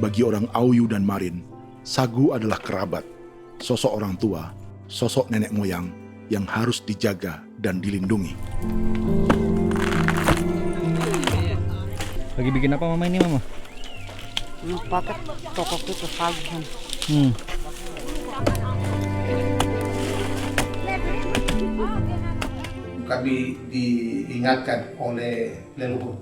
Bagi orang Auyu dan Marin, sagu adalah kerabat, sosok orang tua, sosok nenek moyang yang harus dijaga dan dilindungi. Lagi bikin apa mama ini mama? Pakai toko itu sagu. Kami diingatkan oleh leluhur,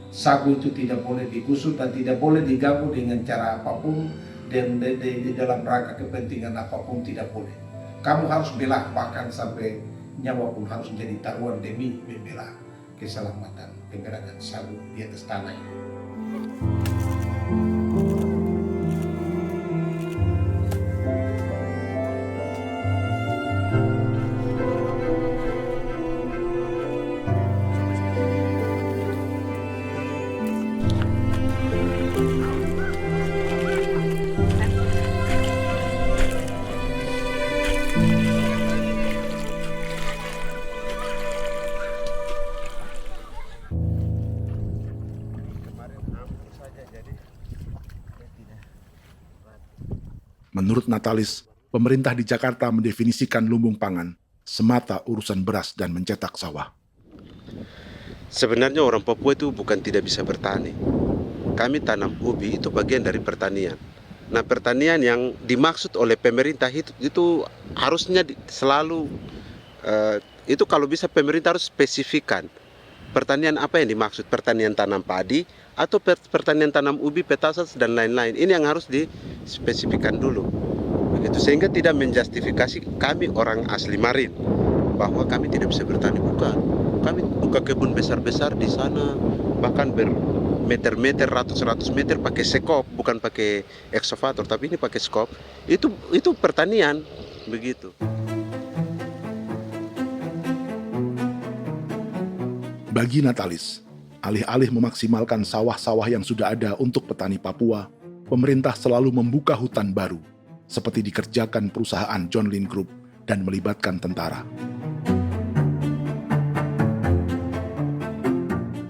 sagu itu tidak boleh digusur dan tidak boleh diganggu dengan cara apapun, dan di dalam rangka kepentingan apapun tidak boleh. Kamu harus bela, bahkan sampai nyawa pun harus menjadi taruhan demi membela keselamatan pergerakan sagu di atas tanah ini. Menurut Natalis, pemerintah di Jakarta mendefinisikan lumbung pangan semata urusan beras dan mencetak sawah. Sebenarnya orang Papua itu bukan tidak bisa bertani. Kami tanam ubi itu bagian dari pertanian. Nah, pertanian yang dimaksud oleh pemerintah itu harusnya selalu itu kalau bisa pemerintah harus spesifikkan pertanian apa yang dimaksud, pertanian tanam padi atau pertanian tanam ubi, petasan dan lain-lain. Ini yang harus dispesifikkan dulu. Begitu, sehingga tidak menjustifikasi kami orang asli Marin bahwa kami tidak bisa bertani. Bukan. Kami buka kebun besar-besar di sana, bahkan bermeter-meter, ratus-ratus meter pakai sekop, bukan pakai ekskavator, tapi ini pakai skop. Itu pertanian, begitu. Bagi Natalis, alih-alih memaksimalkan sawah-sawah yang sudah ada untuk petani Papua, pemerintah selalu membuka hutan baru, seperti dikerjakan perusahaan John Lynn Group dan melibatkan tentara.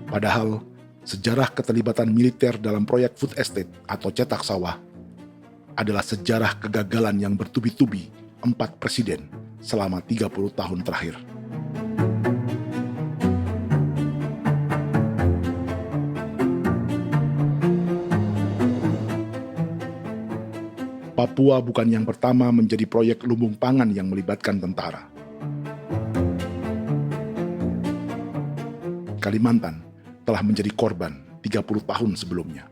Padahal, sejarah keterlibatan militer dalam proyek food estate atau cetak sawah adalah sejarah kegagalan yang bertubi-tubi 4 presiden selama 30 tahun terakhir. Papua bukan yang pertama menjadi proyek lumbung pangan yang melibatkan tentara. Kalimantan telah menjadi korban 30 tahun sebelumnya.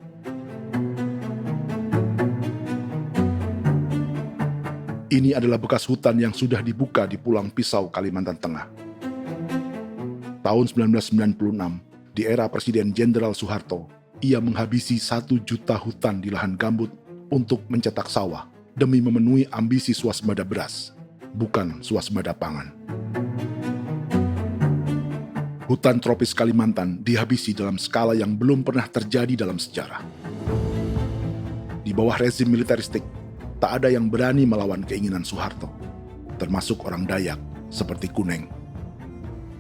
Ini adalah bekas hutan yang sudah dibuka di Pulang Pisau, Kalimantan Tengah. Tahun 1996, di era Presiden Jenderal Soeharto, ia menghabisi 1 juta hutan di lahan gambut untuk mencetak sawah demi memenuhi ambisi swasembada beras, bukan swasembada pangan. Hutan tropis Kalimantan dihabisi dalam skala yang belum pernah terjadi dalam sejarah. Di bawah rezim militeristik, tak ada yang berani melawan keinginan Soeharto, termasuk orang Dayak seperti Kuneng.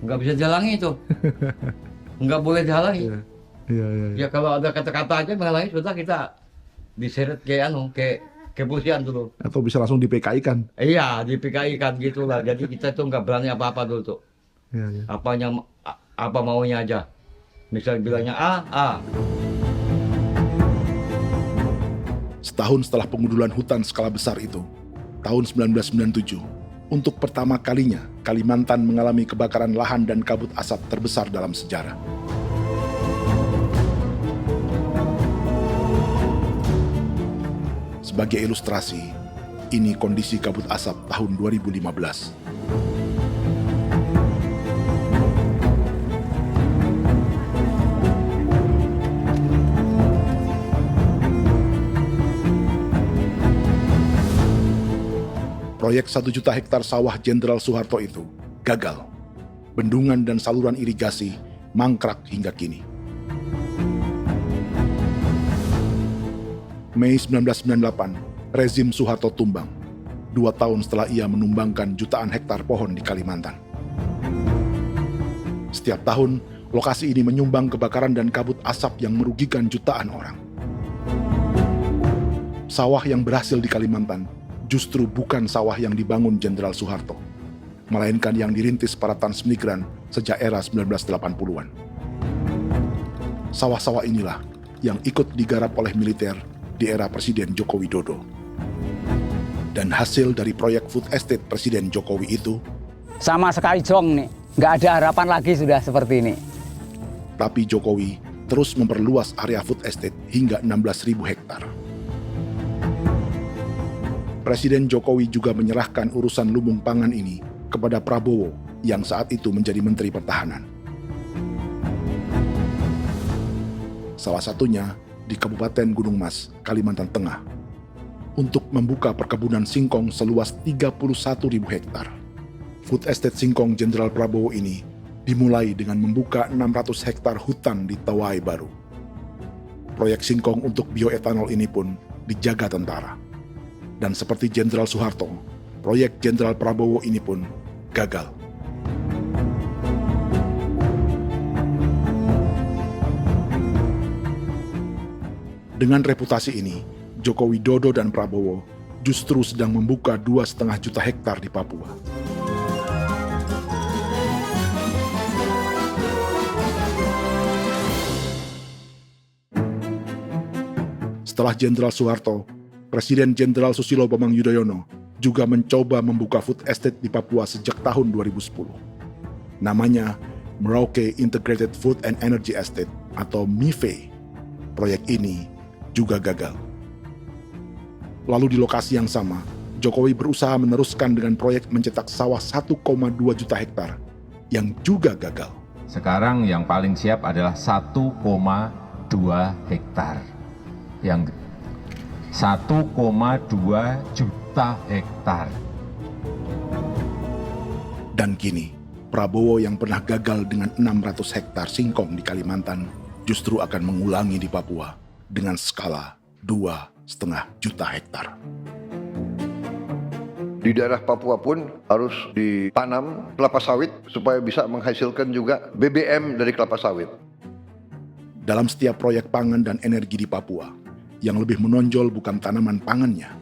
Nggak bisa dihalangi itu. Nggak boleh dihalangi. Ya kalau ada kata-kata aja menghalangi, sudah kita diseret ke kepolisian dulu. Atau bisa langsung di PKI-kan. Iya, di PKI-kan gitulah. Jadi kita tuh nggak berani apa-apa dulu tuh. Apa maunya aja. Misal bilangnya A. Setahun setelah pengundulan hutan skala besar itu, tahun 1997, untuk pertama kalinya Kalimantan mengalami kebakaran lahan dan kabut asap terbesar dalam sejarah. Sebagai ilustrasi, ini kondisi kabut asap tahun 2015. Proyek 1 juta hektar sawah Jenderal Soeharto itu gagal. Bendungan dan saluran irigasi mangkrak hingga kini. Mei 1998, rezim Soeharto tumbang. 2 tahun setelah ia menumbangkan jutaan hektar pohon di Kalimantan. Setiap tahun, lokasi ini menyumbang kebakaran dan kabut asap yang merugikan jutaan orang. Sawah yang berhasil di Kalimantan justru bukan sawah yang dibangun Jenderal Soeharto, melainkan yang dirintis para transmigran sejak era 1980-an. Sawah-sawah inilah yang ikut digarap oleh militer di era Presiden Joko Widodo. Dan hasil dari proyek food estate Presiden Jokowi itu sama sekali jong nih, nggak ada harapan lagi sudah seperti ini. Tapi Jokowi terus memperluas area food estate hingga 16.000 hektar. Presiden Jokowi juga menyerahkan urusan lumbung pangan ini kepada Prabowo yang saat itu menjadi Menteri Pertahanan. Salah satunya di Kabupaten Gunung Mas, Kalimantan Tengah, untuk membuka perkebunan singkong seluas 31.000 hektar. Food estate singkong Jenderal Prabowo ini dimulai dengan membuka 600 hektar hutan di Tawai Baru. Proyek singkong untuk bioetanol ini pun dijaga tentara. Dan seperti Jenderal Soeharto, proyek Jenderal Prabowo ini pun gagal. Dengan reputasi ini, Joko Widodo dan Prabowo justru sedang membuka 2,5 juta hektar di Papua. Setelah Jenderal Soeharto, Presiden Jenderal Susilo Bambang Yudhoyono juga mencoba membuka food estate di Papua sejak tahun 2010. Namanya Merauke Integrated Food and Energy Estate atau MIFE. Proyek ini juga gagal. Lalu di lokasi yang sama, Jokowi berusaha meneruskan dengan proyek mencetak sawah 1,2 juta hektar yang juga gagal. Sekarang yang paling siap adalah 1,2 hektar. Yang 1,2 juta hektar. Dan kini, Prabowo yang pernah gagal dengan 600 hektar singkong di Kalimantan justru akan mengulangi di Papua dengan skala 2,5 juta hektar. Di daerah Papua pun harus ditanam kelapa sawit supaya bisa menghasilkan juga BBM dari kelapa sawit. Dalam setiap proyek pangan dan energi di Papua, yang lebih menonjol bukan tanaman pangannya,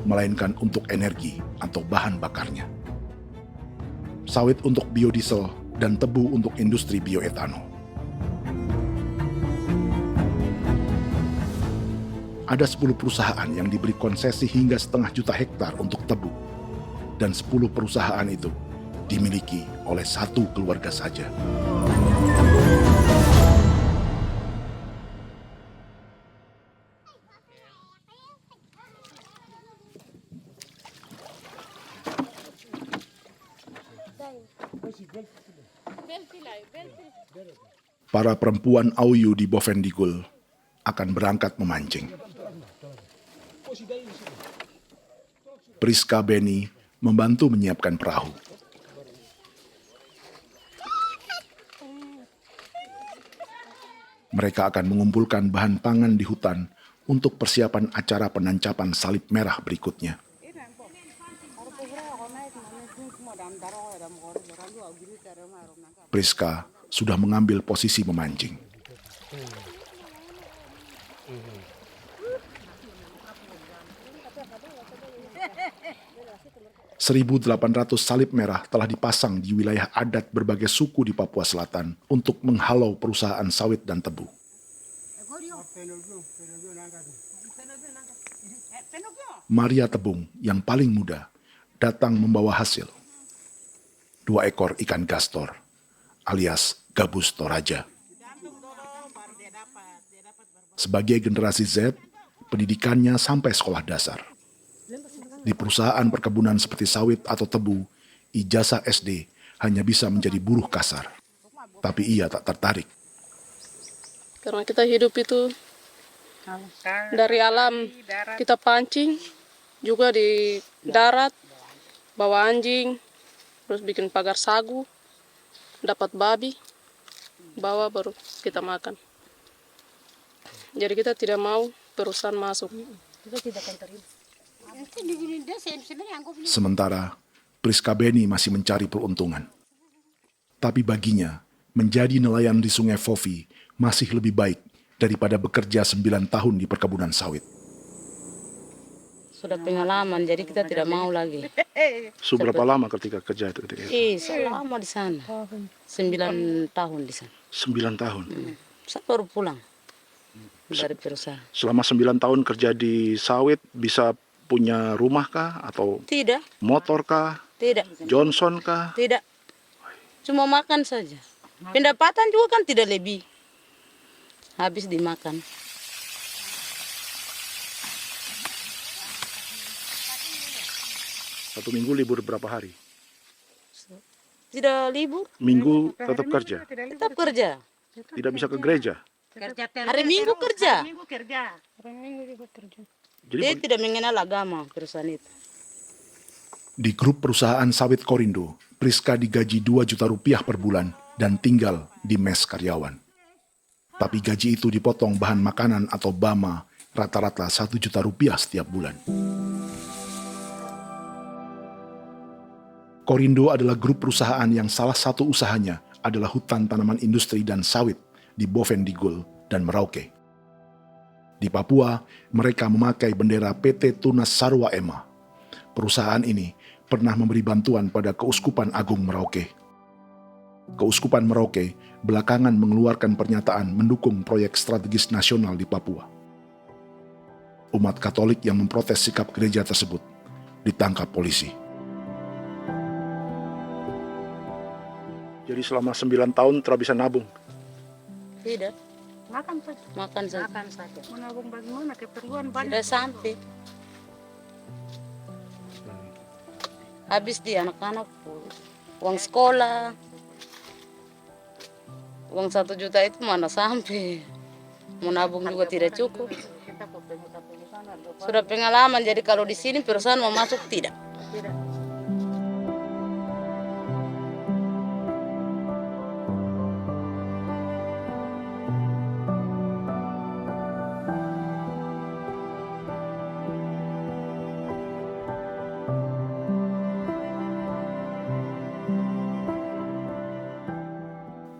melainkan untuk energi atau bahan bakarnya. Sawit untuk biodiesel dan tebu untuk industri bioetanol. Ada 10 perusahaan yang diberi konsesi hingga 0,5 juta hektar untuk tebu. Dan 10 perusahaan itu dimiliki oleh 1 keluarga saja. Para perempuan Auyu di Bovendigul akan berangkat memancing. Priska Beni membantu menyiapkan perahu. Mereka akan mengumpulkan bahan pangan di hutan untuk persiapan acara penancapan salib merah berikutnya. Priska sudah mengambil posisi memancing. 1.800 salib merah telah dipasang di wilayah adat berbagai suku di Papua Selatan untuk menghalau perusahaan sawit dan tebu. Maria Tebung yang paling muda datang membawa hasil. 2 ekor ikan gastor alias gabus toraja. Sebagai generasi Z, pendidikannya sampai sekolah dasar. Di perusahaan perkebunan seperti sawit atau tebu, ijazah SD hanya bisa menjadi buruh kasar. Tapi ia tak tertarik. Karena kita hidup itu dari alam, kita pancing, juga di darat, bawa anjing, terus bikin pagar sagu, dapat babi, bawa baru kita makan. Jadi kita tidak mau perusahaan masuk. Kita tidak akan terima. Sementara Priska Beni masih mencari peruntungan. Tapi baginya, menjadi nelayan di Sungai Fofi masih lebih baik daripada bekerja 9 tahun di perkebunan sawit. Sudah pengalaman, jadi kita tidak mau lagi. Sudah berapa lama ketika kerja itu? Selama di sana. 9 tahun di sana. 9 tahun? Saya baru pulang dari perusahaan. Selama 9 tahun kerja di sawit, bisa punya rumah kah? Atau Tidak. motor kah? Tidak. Johnson kah? Tidak. Cuma makan saja. Pendapatan juga kan tidak lebih. Habis dimakan. Satu minggu libur berapa hari? Tidak libur. Minggu tetap kerja? Tetap kerja. Tidak bisa ke gereja? Hari Minggu kerja. Jadi Dia tidak mengenal agama perusahaan itu. di grup perusahaan sawit Korindo, Priska digaji 2 juta rupiah per bulan dan tinggal di mes karyawan. Tapi gaji itu dipotong bahan makanan atau BAMA rata-rata 1 juta rupiah setiap bulan. Korindo adalah grup perusahaan yang salah satu usahanya adalah hutan tanaman industri dan sawit di Bovendigul dan Merauke. Di Papua, mereka memakai bendera PT Tunas Sarwa Ema. Perusahaan ini pernah memberi bantuan pada Keuskupan Agung Merauke. Keuskupan Merauke belakangan mengeluarkan pernyataan mendukung proyek strategis nasional di Papua. Umat Katolik yang memprotes sikap gereja tersebut ditangkap polisi. Jadi selama 9 tahun tidak bisa nabung? Tidak. Makan saja. Makan saja. Makan saja. Menabung bagaimana keperluan banyak. Tidak sampai. Habis di anak-anak uang sekolah. Uang 1 juta itu mana sampai. Menabung juga tidak cukup. Sudah pengalaman, jadi kalau di sini perusahaan mau masuk tidak.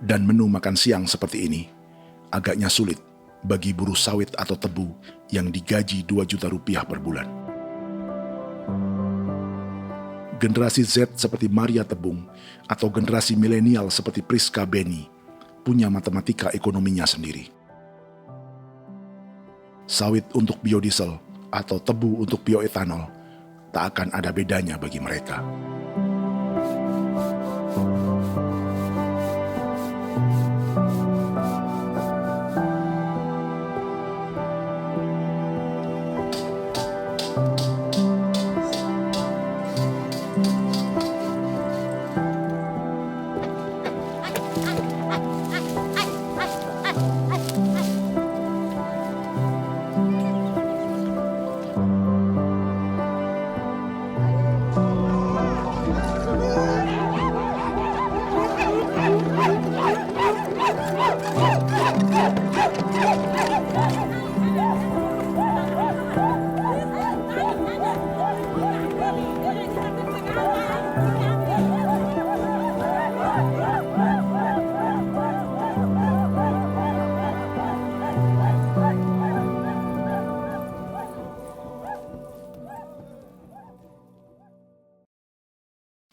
Dan menu makan siang seperti ini agaknya sulit bagi buruh sawit atau tebu yang digaji 2 juta rupiah per bulan. Generasi Z seperti Maria Tebung atau generasi milenial seperti Priska Beni punya matematika ekonominya sendiri. Sawit untuk biodiesel atau tebu untuk bioetanol tak akan ada bedanya bagi mereka.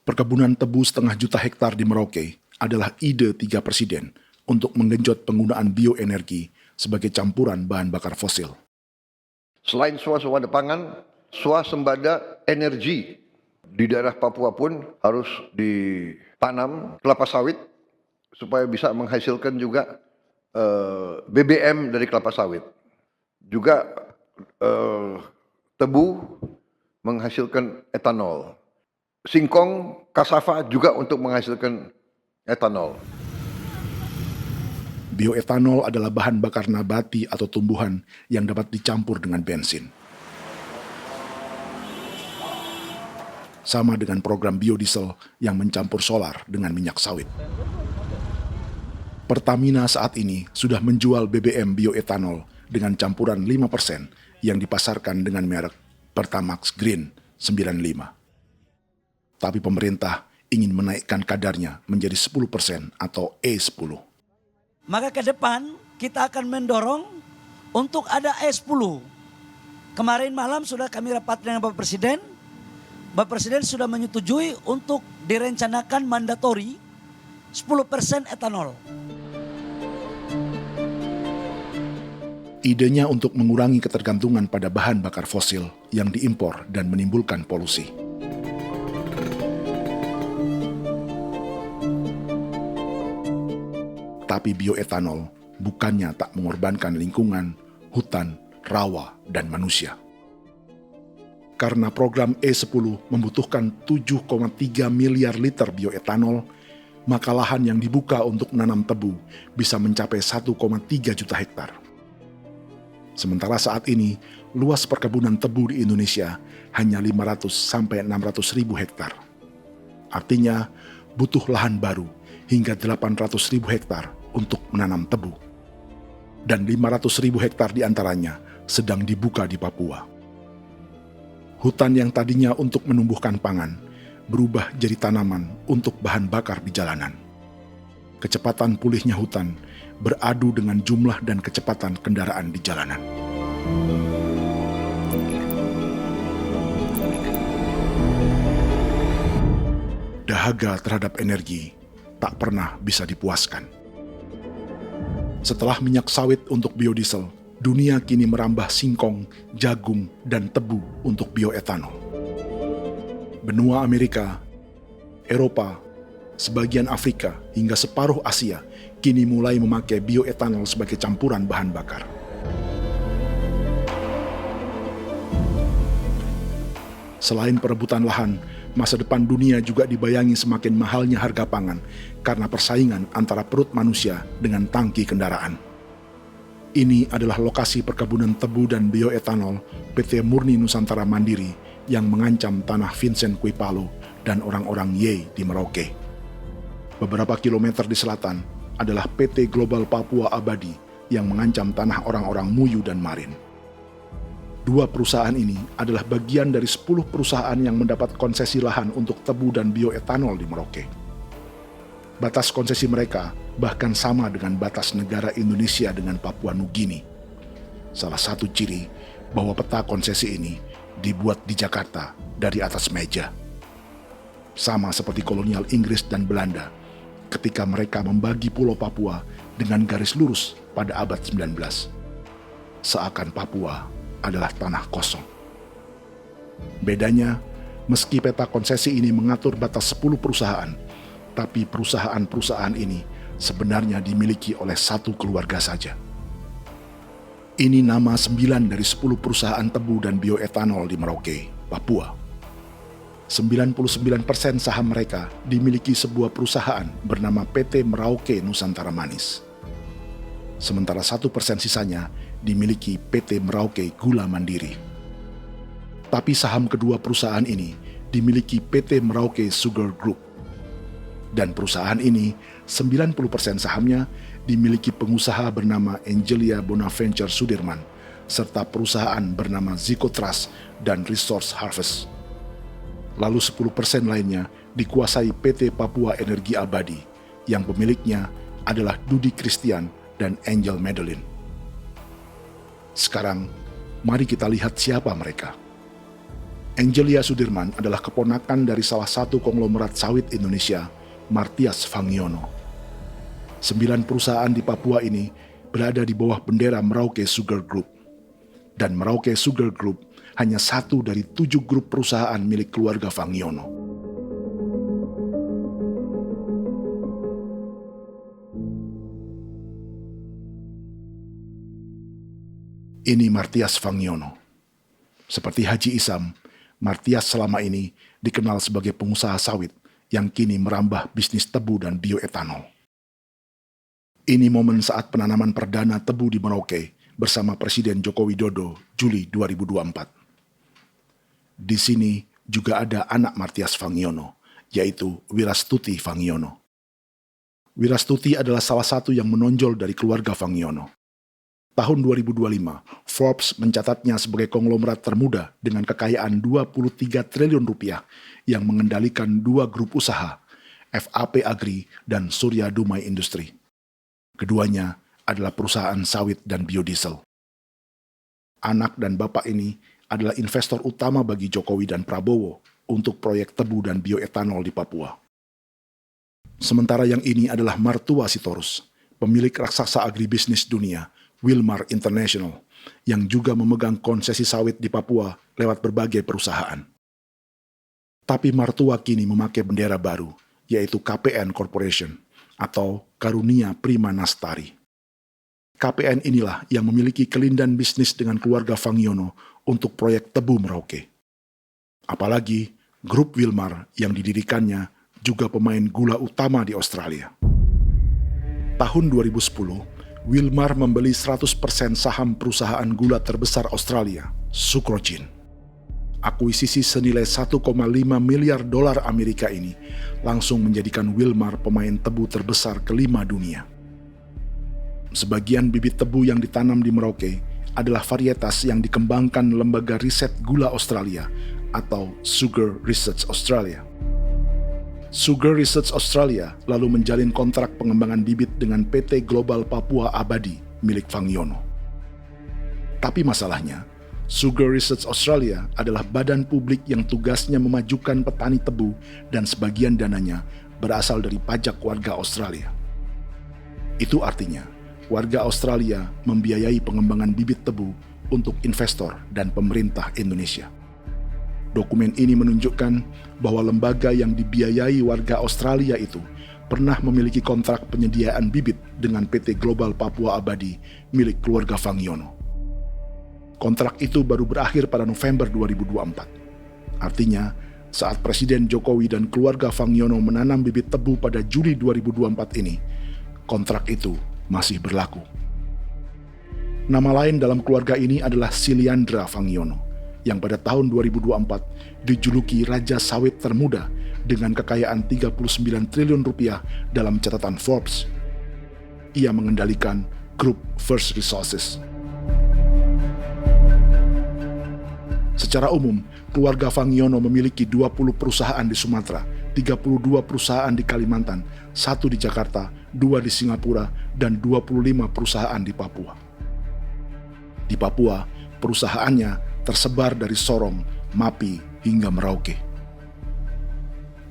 Perkebunan tebu 1,5 juta hektar di Merauke adalah ide 3 presiden untuk menggenjot penggunaan bioenergi sebagai campuran bahan bakar fosil. Selain swasembada pangan, swasembada energi di daerah Papua pun harus ditanam kelapa sawit supaya bisa menghasilkan juga BBM dari kelapa sawit. Juga tebu menghasilkan etanol. Singkong, kasava juga untuk menghasilkan etanol. Bioetanol adalah bahan bakar nabati atau tumbuhan yang dapat dicampur dengan bensin. Sama dengan program biodiesel yang mencampur solar dengan minyak sawit. Pertamina saat ini sudah menjual BBM bioetanol dengan campuran 5% yang dipasarkan dengan merek Pertamax Green 95. Tapi pemerintah ingin menaikkan kadarnya menjadi 10% atau E10. Maka ke depan kita akan mendorong untuk ada E10. Kemarin malam sudah kami rapat dengan Bapak Presiden. Bapak Presiden sudah menyetujui untuk direncanakan mandatori 10% etanol. Idenya untuk mengurangi ketergantungan pada bahan bakar fosil yang diimpor dan menimbulkan polusi. Tapi bioetanol bukannya tak mengorbankan lingkungan, hutan, rawa, dan manusia. Karena program E10 membutuhkan 7,3 miliar liter bioetanol, maka lahan yang dibuka untuk menanam tebu bisa mencapai 1,3 juta hektar. Sementara saat ini, luas perkebunan tebu di Indonesia hanya 500 sampai 600 ribu hektar. Artinya, butuh lahan baru hingga 800 ribu hektar untuk menanam tebu. Dan 500 ribu hektar diantaranya sedang dibuka di Papua. Hutan yang tadinya untuk menumbuhkan pangan, berubah jadi tanaman untuk bahan bakar di jalanan. Kecepatan pulihnya hutan beradu dengan jumlah dan kecepatan kendaraan di jalanan. Dahaga terhadap energi tak pernah bisa dipuaskan. Setelah minyak sawit untuk biodiesel, dunia kini merambah singkong, jagung, dan tebu untuk bioetanol. Benua Amerika, Eropa, sebagian Afrika, hingga separuh Asia kini mulai memakai bioetanol sebagai campuran bahan bakar. Selain perebutan lahan, masa depan dunia juga dibayangi semakin mahalnya harga pangan karena persaingan antara perut manusia dengan tangki kendaraan. Ini adalah lokasi perkebunan tebu dan bioetanol PT Murni Nusantara Mandiri yang mengancam tanah Vincent Quipalo dan orang-orang Ye di Merauke. Beberapa kilometer di selatan adalah PT Global Papua Abadi yang mengancam tanah orang-orang Muyu dan Marin. Dua perusahaan ini adalah bagian dari 10 perusahaan yang mendapat konsesi lahan untuk tebu dan bioetanol di Merauke. Batas konsesi mereka bahkan sama dengan batas negara Indonesia dengan Papua Nugini. Salah satu ciri bahwa peta konsesi ini dibuat di Jakarta dari atas meja. Sama seperti kolonial Inggris dan Belanda ketika mereka membagi Pulau Papua dengan garis lurus pada abad 19. Seakan Papua adalah tanah kosong. Bedanya, meski peta konsesi ini mengatur batas 10 perusahaan, tapi perusahaan-perusahaan ini sebenarnya dimiliki oleh satu keluarga saja. Ini nama 9 dari 10 perusahaan tebu dan bioetanol di Merauke, Papua. 99% saham mereka dimiliki sebuah perusahaan bernama PT Merauke Nusantara Manis. Sementara 1% sisanya dimiliki PT Merauke Gula Mandiri. Tapi saham kedua perusahaan ini dimiliki PT Merauke Sugar Group. Dan perusahaan ini, 90% sahamnya dimiliki pengusaha bernama Angelia Bonaventure Sudirman, serta perusahaan bernama Zico Trust dan Resource Harvest. Lalu 10% lainnya dikuasai PT Papua Energi Abadi, yang pemiliknya adalah Dudi Christian dan Angel Madeline. Sekarang, mari kita lihat siapa mereka. Angelia Sudirman adalah keponakan dari salah satu konglomerat sawit Indonesia, Martias Fangiono. 9 perusahaan di Papua ini berada di bawah bendera Merauke Sugar Group. Dan Merauke Sugar Group hanya satu dari 7 grup perusahaan milik keluarga Fangiono. Ini Martias Fangiono. Seperti Haji Isam, Martias selama ini dikenal sebagai pengusaha sawit yang kini merambah bisnis tebu dan bioetanol. Ini momen saat penanaman perdana tebu di Merauke bersama Presiden Joko Widodo Juli 2024. Di sini juga ada anak Martias Fangiono, yaitu Wirastuti Fangiono. Wirastuti adalah salah satu yang menonjol dari keluarga Fangiono. Tahun 2025, Forbes mencatatnya sebagai konglomerat termuda dengan kekayaan 23 triliun rupiah yang mengendalikan 2 grup usaha, FAP Agri dan Surya Dumai Industri. Keduanya adalah perusahaan sawit dan biodiesel. Anak dan bapak ini adalah investor utama bagi Jokowi dan Prabowo untuk proyek tebu dan bioetanol di Papua. Sementara yang ini adalah mertua Sitorus, pemilik raksasa agribisnis dunia, Wilmar International, yang juga memegang konsesi sawit di Papua lewat berbagai perusahaan. Tapi mertua kini memakai bendera baru, yaitu KPN Corporation atau Karunia Prima Nastari. KPN inilah yang memiliki kelindan bisnis dengan keluarga Fangiono untuk proyek tebu Merauke. Apalagi grup Wilmar yang didirikannya juga pemain gula utama di Australia. Tahun 2010, Wilmar membeli 100% saham perusahaan gula terbesar Australia, Sucrogin. Akuisisi senilai 1,5 miliar dolar Amerika ini langsung menjadikan Wilmar pemain tebu terbesar kelima dunia. Sebagian bibit tebu yang ditanam di Merauke adalah varietas yang dikembangkan Lembaga Riset Gula Australia atau Sugar Research Australia. Sugar Research Australia lalu menjalin kontrak pengembangan bibit dengan PT Global Papua Abadi milik Fangiono. Tapi masalahnya, Sugar Research Australia adalah badan publik yang tugasnya memajukan petani tebu dan sebagian dananya berasal dari pajak warga Australia. Itu artinya, warga Australia membiayai pengembangan bibit tebu untuk investor dan pemerintah Indonesia. Dokumen ini menunjukkan bahwa lembaga yang dibiayai warga Australia itu pernah memiliki kontrak penyediaan bibit dengan PT Global Papua Abadi milik keluarga Fangiono. Kontrak itu baru berakhir pada November 2024. Artinya, saat Presiden Jokowi dan keluarga Fangiono menanam bibit tebu pada Juli 2024 ini, kontrak itu masih berlaku. Nama lain dalam keluarga ini adalah Siliandra Fangiono, yang pada tahun 2024 dijuluki Raja Sawit Termuda dengan kekayaan 39 triliun rupiah dalam catatan Forbes. Ia mengendalikan grup First Resources. Secara umum, keluarga Fangiono memiliki 20 perusahaan di Sumatera, 32 perusahaan di Kalimantan, 1 di Jakarta, 2 di Singapura, dan 25 perusahaan di Papua. Di Papua, perusahaannya tersebar dari Sorong, Mapi, hingga Merauke.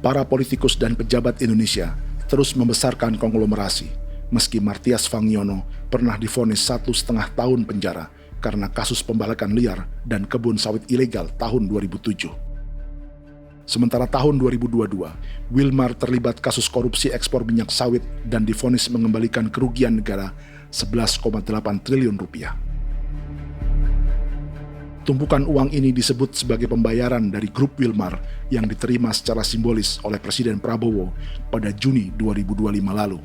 Para politikus dan pejabat Indonesia terus membesarkan konglomerasi, meski Martias Fangiono pernah divonis 1,5 tahun penjara karena kasus pembalakan liar dan kebun sawit ilegal tahun 2007. Sementara tahun 2022, Wilmar terlibat kasus korupsi ekspor minyak sawit dan divonis mengembalikan kerugian negara 11,8 triliun rupiah. Tumpukan uang ini disebut sebagai pembayaran dari grup Wilmar yang diterima secara simbolis oleh Presiden Prabowo pada Juni 2025 lalu.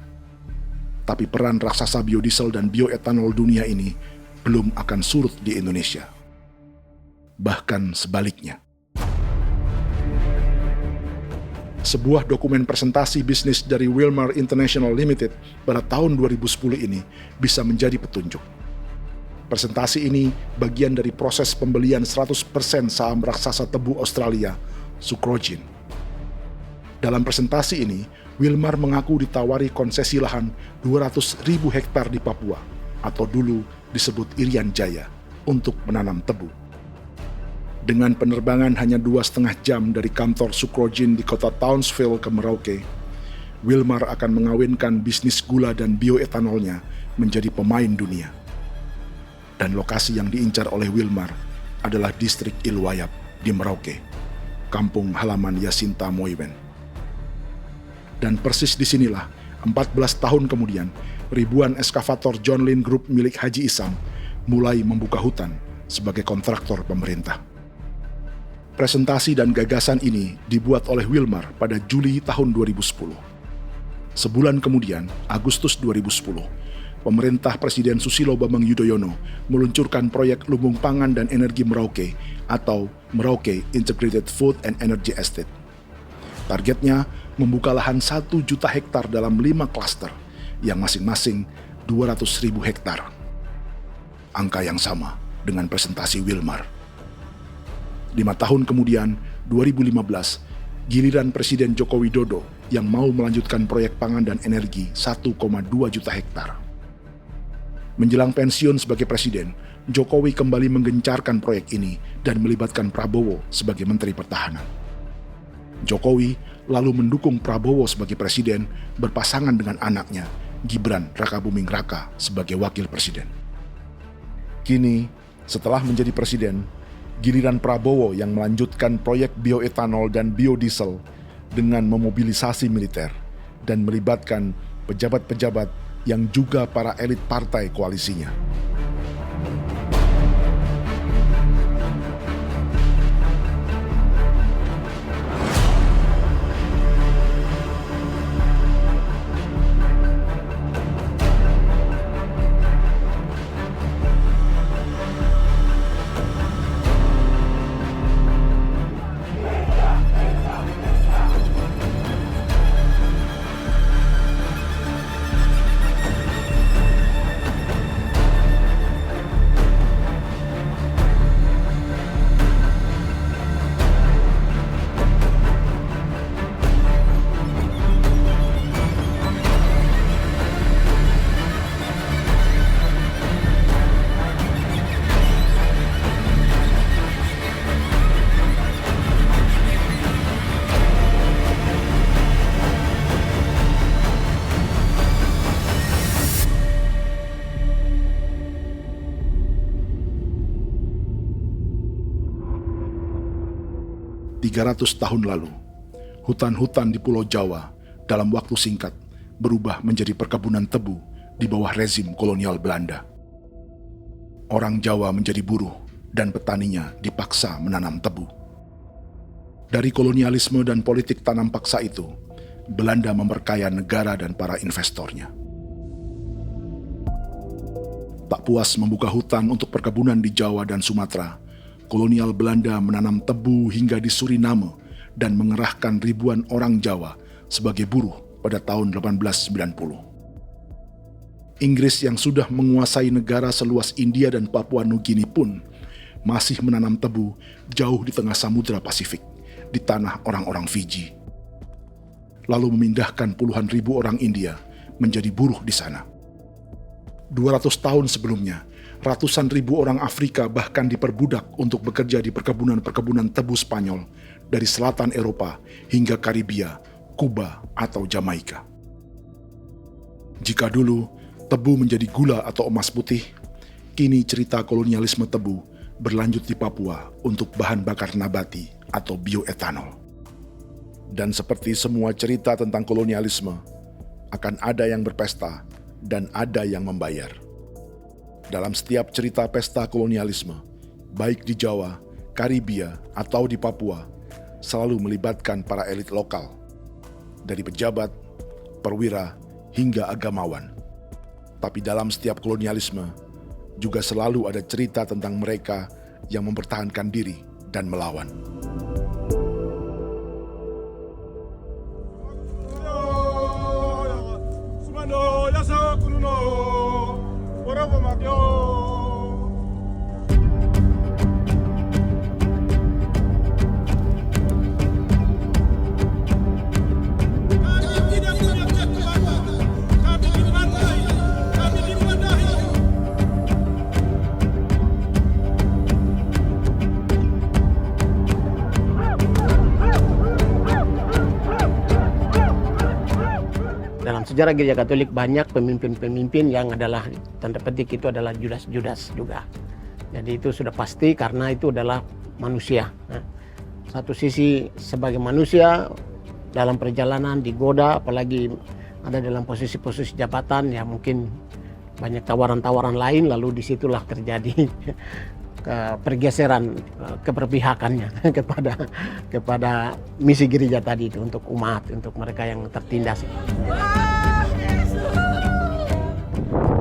Tapi peran raksasa biodiesel dan bioetanol dunia ini belum akan surut di Indonesia. Bahkan sebaliknya. Sebuah dokumen presentasi bisnis dari Wilmar International Limited pada tahun 2010 ini bisa menjadi petunjuk. Presentasi ini bagian dari proses pembelian 100% saham raksasa tebu Australia, Sucrogin. Dalam presentasi ini, Wilmar mengaku ditawari konsesi lahan 200.000 hektar di Papua, atau dulu disebut Irian Jaya, untuk menanam tebu. Dengan penerbangan hanya 2,5 jam dari kantor Sucrogin di kota Townsville ke Merauke, Wilmar akan mengawinkan bisnis gula dan bioetanolnya menjadi pemain dunia. Dan lokasi yang diincar oleh Wilmar adalah distrik Ilwayap di Merauke, kampung halaman Yasinta Moiwen. Dan persis disinilah, 14 tahun kemudian, ribuan eskavator John Lynn Group milik Haji Isam mulai membuka hutan sebagai kontraktor pemerintah. Presentasi dan gagasan ini dibuat oleh Wilmar pada Juli tahun 2010. Sebulan kemudian, Agustus 2010, pemerintah Presiden Susilo Bambang Yudhoyono meluncurkan proyek Lumbung Pangan dan Energi Merauke atau Merauke Integrated Food and Energy Estate. Targetnya membuka lahan 1 juta hektar dalam 5 klaster yang masing-masing 200.000 hektar. Angka yang sama dengan presentasi Wilmar. 5 tahun kemudian, 2015, giliran Presiden Joko Widodo yang mau melanjutkan proyek pangan dan energi 1,2 juta hektar. Menjelang pensiun sebagai presiden, Jokowi kembali menggencarkan proyek ini dan melibatkan Prabowo sebagai Menteri Pertahanan. Jokowi lalu mendukung Prabowo sebagai presiden berpasangan dengan anaknya, Gibran Rakabuming Raka sebagai wakil presiden. Kini, setelah menjadi presiden, giliran Prabowo yang melanjutkan proyek bioetanol dan biodiesel dengan memobilisasi militer dan melibatkan pejabat-pejabat yang juga para elit partai koalisinya. ...300 tahun lalu, hutan-hutan di Pulau Jawa dalam waktu singkat berubah menjadi perkebunan tebu di bawah rezim kolonial Belanda. Orang Jawa menjadi buruh dan petaninya dipaksa menanam tebu. Dari kolonialisme dan politik tanam paksa itu, Belanda memperkaya negara dan para investornya. Tak puas membuka hutan untuk perkebunan di Jawa dan Sumatera, kolonial Belanda menanam tebu hingga di Suriname dan mengerahkan ribuan orang Jawa sebagai buruh pada tahun 1890. Inggris yang sudah menguasai negara seluas India dan Papua Nugini pun masih menanam tebu jauh di tengah Samudra Pasifik, di tanah orang-orang Fiji. Lalu memindahkan puluhan ribu orang India menjadi buruh di sana. 200 tahun sebelumnya, ratusan ribu orang Afrika bahkan diperbudak untuk bekerja di perkebunan-perkebunan tebu Spanyol dari selatan Eropa hingga Karibia, Kuba, atau Jamaika. Jika dulu tebu menjadi gula atau emas putih, kini cerita kolonialisme tebu berlanjut di Papua untuk bahan bakar nabati atau bioetanol. Dan seperti semua cerita tentang kolonialisme, akan ada yang berpesta dan ada yang membayar. Dalam setiap cerita pesta kolonialisme, baik di Jawa, Karibia, atau di Papua, selalu melibatkan para elit lokal, dari pejabat, perwira, hingga agamawan. Tapi dalam setiap kolonialisme, juga selalu ada cerita tentang mereka yang mempertahankan diri dan melawan. Dalam sejarah Gereja Katolik banyak pemimpin-pemimpin yang adalah tanda petik itu adalah Judas juga. Jadi itu sudah pasti karena itu adalah manusia. Satu sisi sebagai manusia dalam perjalanan digoda, apalagi ada dalam posisi-posisi jabatan ya mungkin banyak tawaran-tawaran lain, lalu disitulah terjadi pergeseran keberpihakannya kepada misi gereja tadi itu untuk umat, untuk mereka yang tertindas.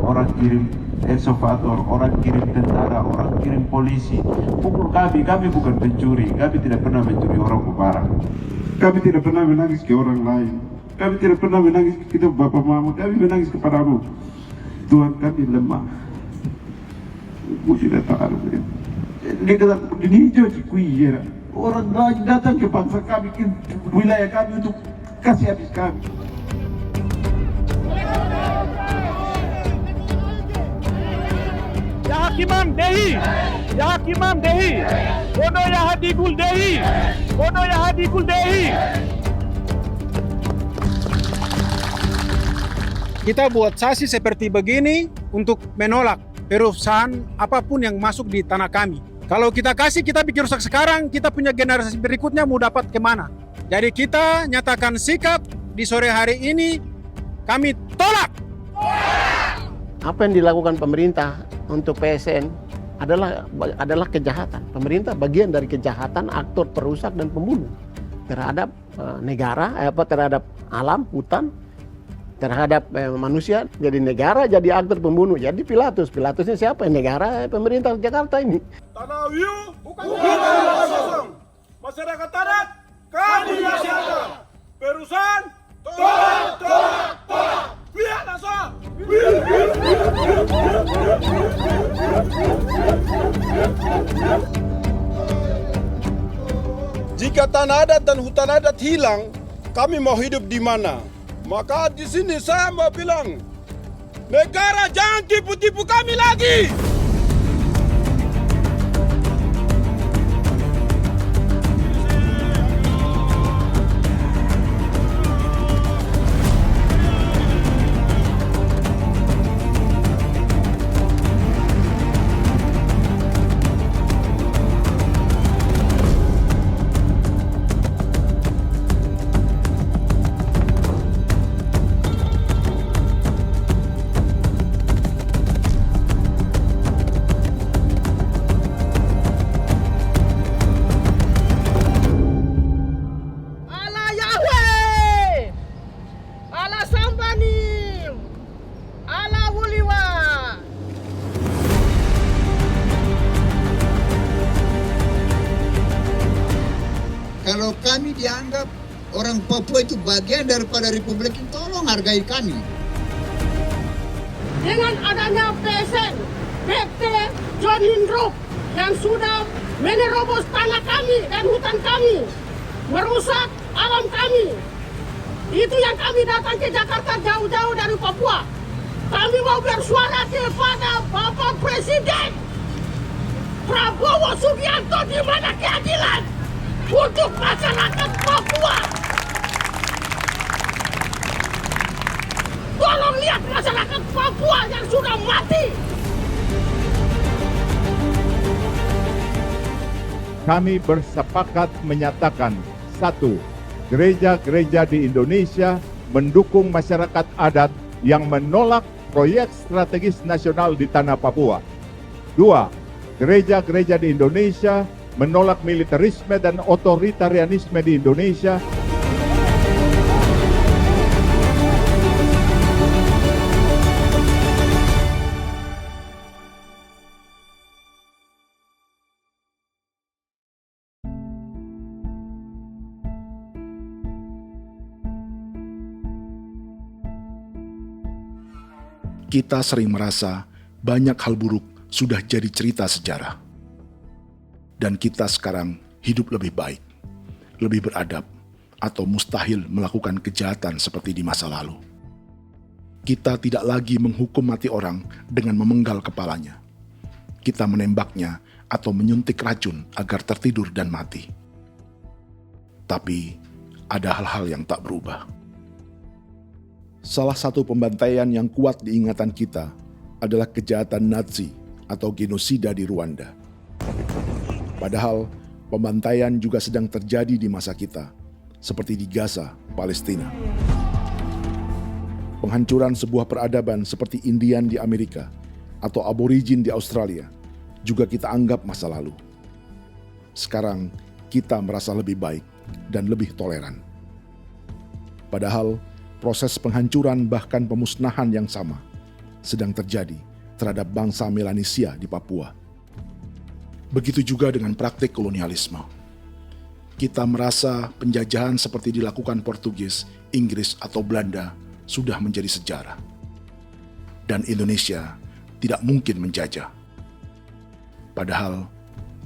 Orang kirim ekskavator, orang kirim tentara, orang kirim polisi. Pukul kami bukan pencuri, kami tidak pernah mencuri orang barang. Kami tidak pernah menangis ke orang lain. Kami tidak pernah menangis ke kita bapak mama, kami menangis kepadamu. Tuhan, kami lemah. sudah tahu ya. Dia kata ini hijau cikui ya. Orang datang ke bangsa kami, ke wilayah kami untuk kasih habis kami. Ya Hakimam Dehi, Ya Hakimam Dehi, Bono Ya Hadikul Dehi, Bono Ya Hadikul Dehi. Kita buat sasi seperti begini untuk menolak perusahaan apapun yang masuk di tanah kami. Kalau kita kasih, kita bikin rusak sekarang, kita punya generasi berikutnya mau dapat kemana. Jadi kita nyatakan sikap di sore hari ini, kami tolak. Apa yang dilakukan pemerintah untuk PSN adalah kejahatan. Pemerintah bagian dari kejahatan, aktor perusak dan pembunuh terhadap negara, terhadap alam, hutan, terhadap manusia. Jadi negara jadi aktor pembunuh. Jadi Pilatusnya siapa? Negara, pemerintah Jakarta ini. Tanah Wiu bukan tanah kosong. Masyarakat adat kami rasakan. Perusahaan tolak. Biar asal. Jika tanah adat dan hutan adat hilang, kami mau hidup di mana? Maka di sini saya mau bilang, negara jangan tipu-tipu kami lagi. Kalau kami dianggap orang Papua itu bagian daripada Republik ini, tolong hargai kami. Dengan adanya PSN, PT John Lindrop yang sudah menerobos tanah kami dan hutan kami, merusak alam kami. Itu yang kami datang ke Jakarta jauh-jauh dari Papua. Kami mau bersuara kepada Bapak Presiden Prabowo Subianto, di mana keadilan untuk masyarakat Papua. Tolong lihat masyarakat Papua yang sudah mati. Kami bersepakat menyatakan, 1. Gereja-gereja di Indonesia mendukung masyarakat adat yang menolak proyek strategis nasional di tanah Papua. 2. Gereja-gereja di Indonesia menolak militerisme dan otoritarianisme di Indonesia. Kita sering merasa banyak hal buruk sudah jadi cerita sejarah. Dan kita sekarang hidup lebih baik, lebih beradab, atau mustahil melakukan kejahatan seperti di masa lalu. Kita tidak lagi menghukum mati orang dengan memenggal kepalanya. Kita menembaknya atau menyuntik racun agar tertidur dan mati. Tapi ada hal-hal yang tak berubah. Salah satu pembantaian yang kuat di ingatan kita adalah kejahatan Nazi atau genosida di Rwanda. Padahal pembantaian juga sedang terjadi di masa kita, seperti di Gaza, Palestina. Penghancuran sebuah peradaban seperti Indian di Amerika atau aborigin di Australia juga kita anggap masa lalu. Sekarang kita merasa lebih baik dan lebih toleran. Padahal proses penghancuran bahkan pemusnahan yang sama sedang terjadi terhadap bangsa Melanesia di Papua. Begitu juga dengan praktik kolonialisme. Kita merasa penjajahan seperti dilakukan Portugis, Inggris, atau Belanda sudah menjadi sejarah. Dan Indonesia tidak mungkin menjajah. Padahal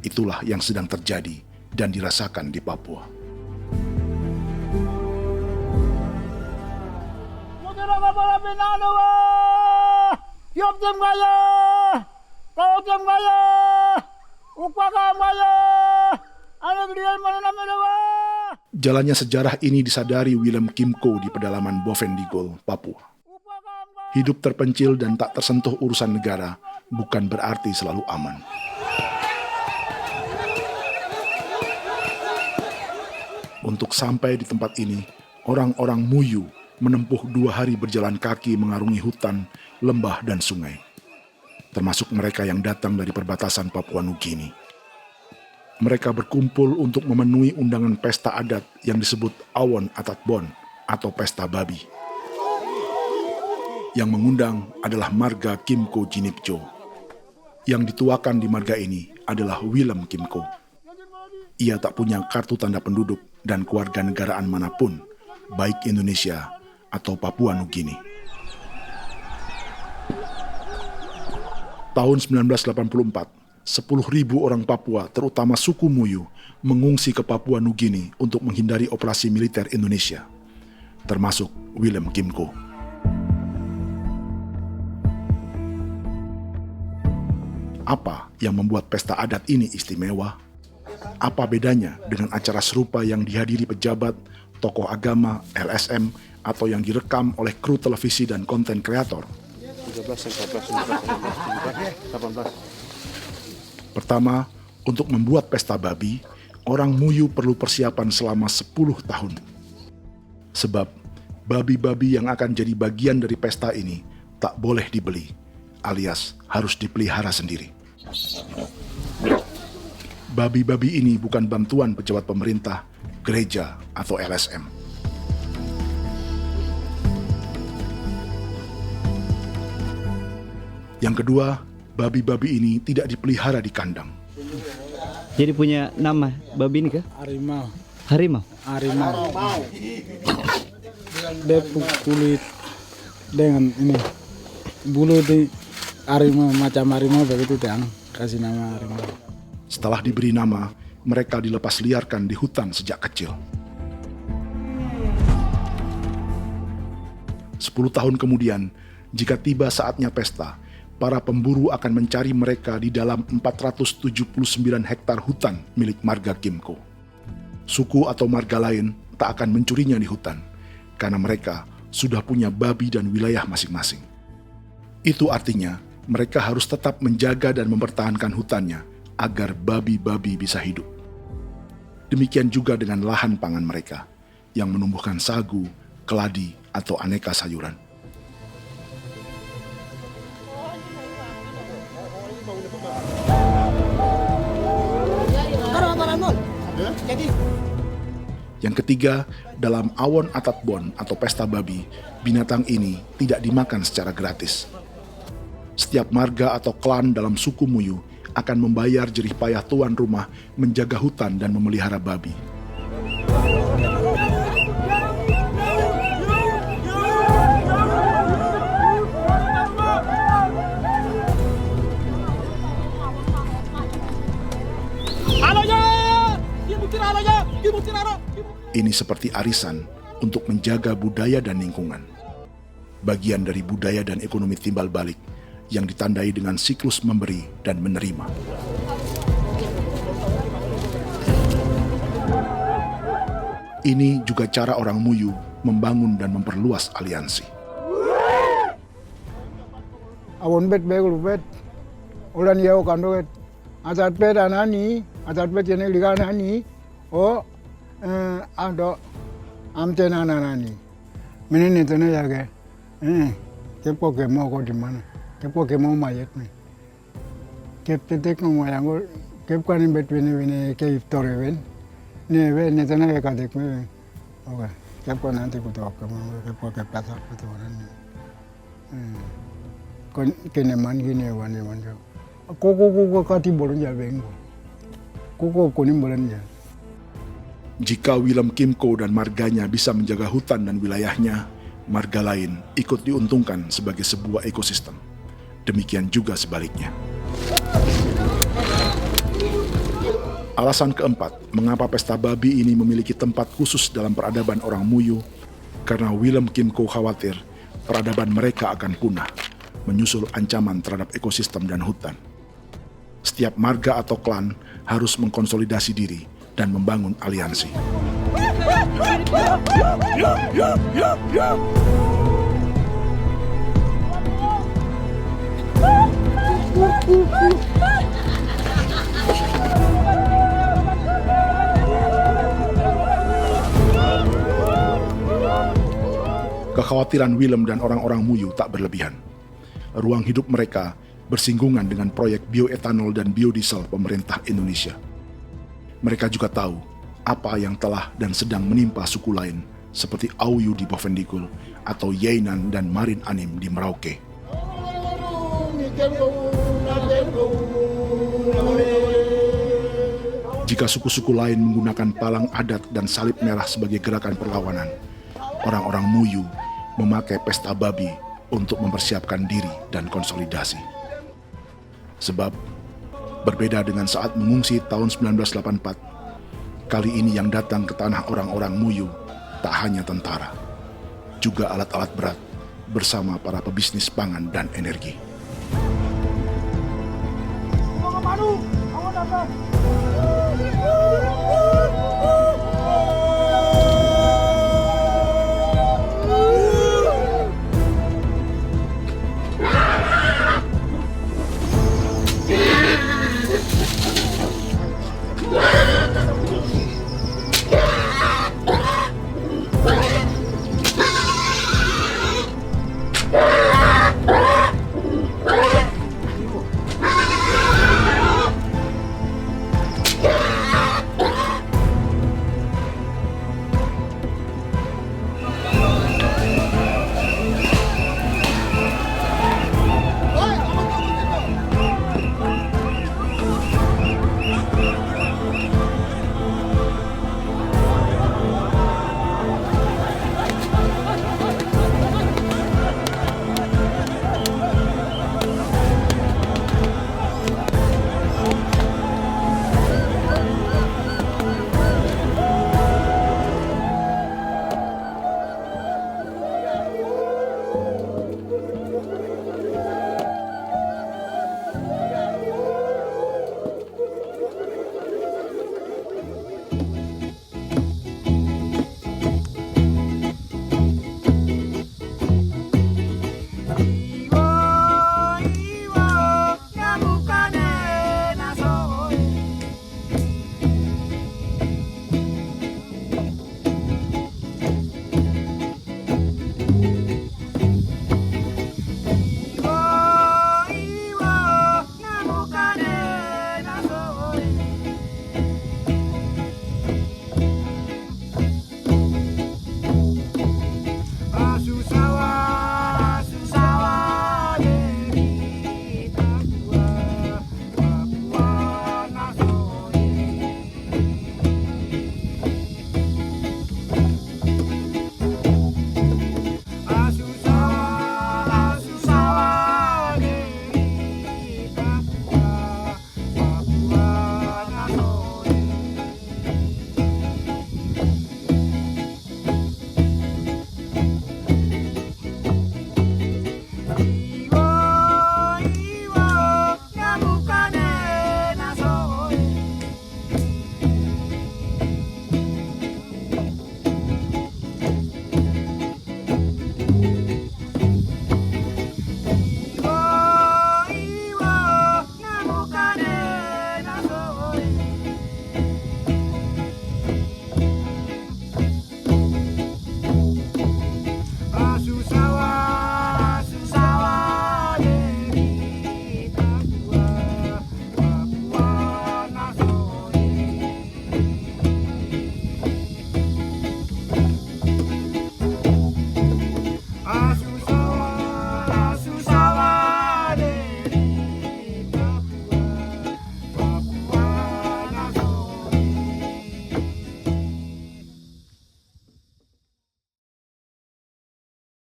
itulah yang sedang terjadi dan dirasakan di Papua. Jalannya sejarah ini disadari Willem Kimco di pedalaman Bovendigol, Papua. Hidup terpencil dan tak tersentuh urusan negara bukan berarti selalu aman. Untuk sampai di tempat ini, orang-orang Muyu menempuh 2 hari berjalan kaki mengarungi hutan, lembah, dan sungai. Termasuk mereka yang datang dari perbatasan Papua Nugini. Mereka berkumpul untuk memenuhi undangan pesta adat yang disebut Awon Atatbon atau Pesta Babi. Yang mengundang adalah marga Kimco Jinipjo. Yang dituakan di marga ini adalah Willem Kimco. Ia tak punya kartu tanda penduduk dan kewarganegaraan manapun, baik Indonesia atau Papua Nugini. Tahun 1984, 10.000 orang Papua, terutama suku Muyu, mengungsi ke Papua Nugini untuk menghindari operasi militer Indonesia, termasuk Willem Kimco. Apa yang membuat pesta adat ini istimewa? Apa bedanya dengan acara serupa yang dihadiri pejabat, tokoh agama, LSM, atau yang direkam oleh kru televisi dan konten kreator? 18. Pertama, untuk membuat pesta babi, orang Muyu perlu persiapan selama 10 tahun. Sebab, babi-babi yang akan jadi bagian dari pesta ini tak boleh dibeli, alias harus dipelihara sendiri. Babi-babi ini bukan bantuan pejabat pemerintah, gereja, atau LSM. Yang kedua, babi-babi ini tidak dipelihara di kandang. Jadi punya nama babi ini kah? Harimau. Harimau? Harimau. Dia kulit dengan ini bulu di harimau, macam harimau begitu yang kasih nama harimau. Setelah diberi nama, mereka dilepas liarkan di hutan sejak kecil. 10 tahun kemudian, jika tiba saatnya pesta, para pemburu akan mencari mereka di dalam 479 hektar hutan milik marga Kimco. Suku atau marga lain tak akan mencurinya di hutan, karena mereka sudah punya babi dan wilayah masing-masing. Itu artinya mereka harus tetap menjaga dan mempertahankan hutannya agar babi-babi bisa hidup. Demikian juga dengan lahan pangan mereka, yang menumbuhkan sagu, keladi, atau aneka sayuran. Yang ketiga, dalam Awon Atatbon atau pesta babi, binatang ini tidak dimakan secara gratis. Setiap marga atau klan dalam suku Muyu akan membayar jerih payah tuan rumah menjaga hutan dan memelihara babi. Ini seperti arisan untuk menjaga budaya dan lingkungan. Bagian dari budaya dan ekonomi timbal balik yang ditandai dengan siklus memberi dan menerima. Ini juga cara orang Muyu membangun dan memperluas aliansi. Awon bet begul bet, ulan yau kando bet, atat bet anani, atat bet yang ligan anani, oh ado amten anani, menini tu na jaga, kepo kemo ko di mana, kepo kemo mayat ni, kep tetek ko mayango, kep kanin bet wini ke iftore wen, ni wen ni tu na kadek me, oke, kep ko nanti ko tuak kemo, kep ko kep pasar ko tu orang ni, kon kene man gini wani wani, koko kati bolon jalbengo, koko konim bolon jal. Jika Willem Kimco dan marganya bisa menjaga hutan dan wilayahnya, marga lain ikut diuntungkan sebagai sebuah ekosistem. Demikian juga sebaliknya. Alasan keempat, mengapa pesta babi ini memiliki tempat khusus dalam peradaban orang Muyu, karena Willem Kimco khawatir peradaban mereka akan punah, menyusul ancaman terhadap ekosistem dan hutan. Setiap marga atau klan harus mengkonsolidasi diri dan membangun aliansi. Kekhawatiran Willem dan orang-orang Muyu tak berlebihan. Ruang hidup mereka bersinggungan dengan proyek bioetanol dan biodiesel pemerintah Indonesia. Mereka juga tahu apa yang telah dan sedang menimpa suku lain seperti Auyu di Bovendikul atau Yainan dan Marin Anim di Merauke. Jika suku-suku lain menggunakan palang adat dan salib merah sebagai gerakan perlawanan, orang-orang Muyu memakai pesta babi untuk mempersiapkan diri dan konsolidasi. Sebab, berbeda dengan saat mengungsi tahun 1984, kali ini yang datang ke tanah orang-orang Muyu tak hanya tentara, juga alat-alat berat bersama para pebisnis pangan dan energi. Awan datang.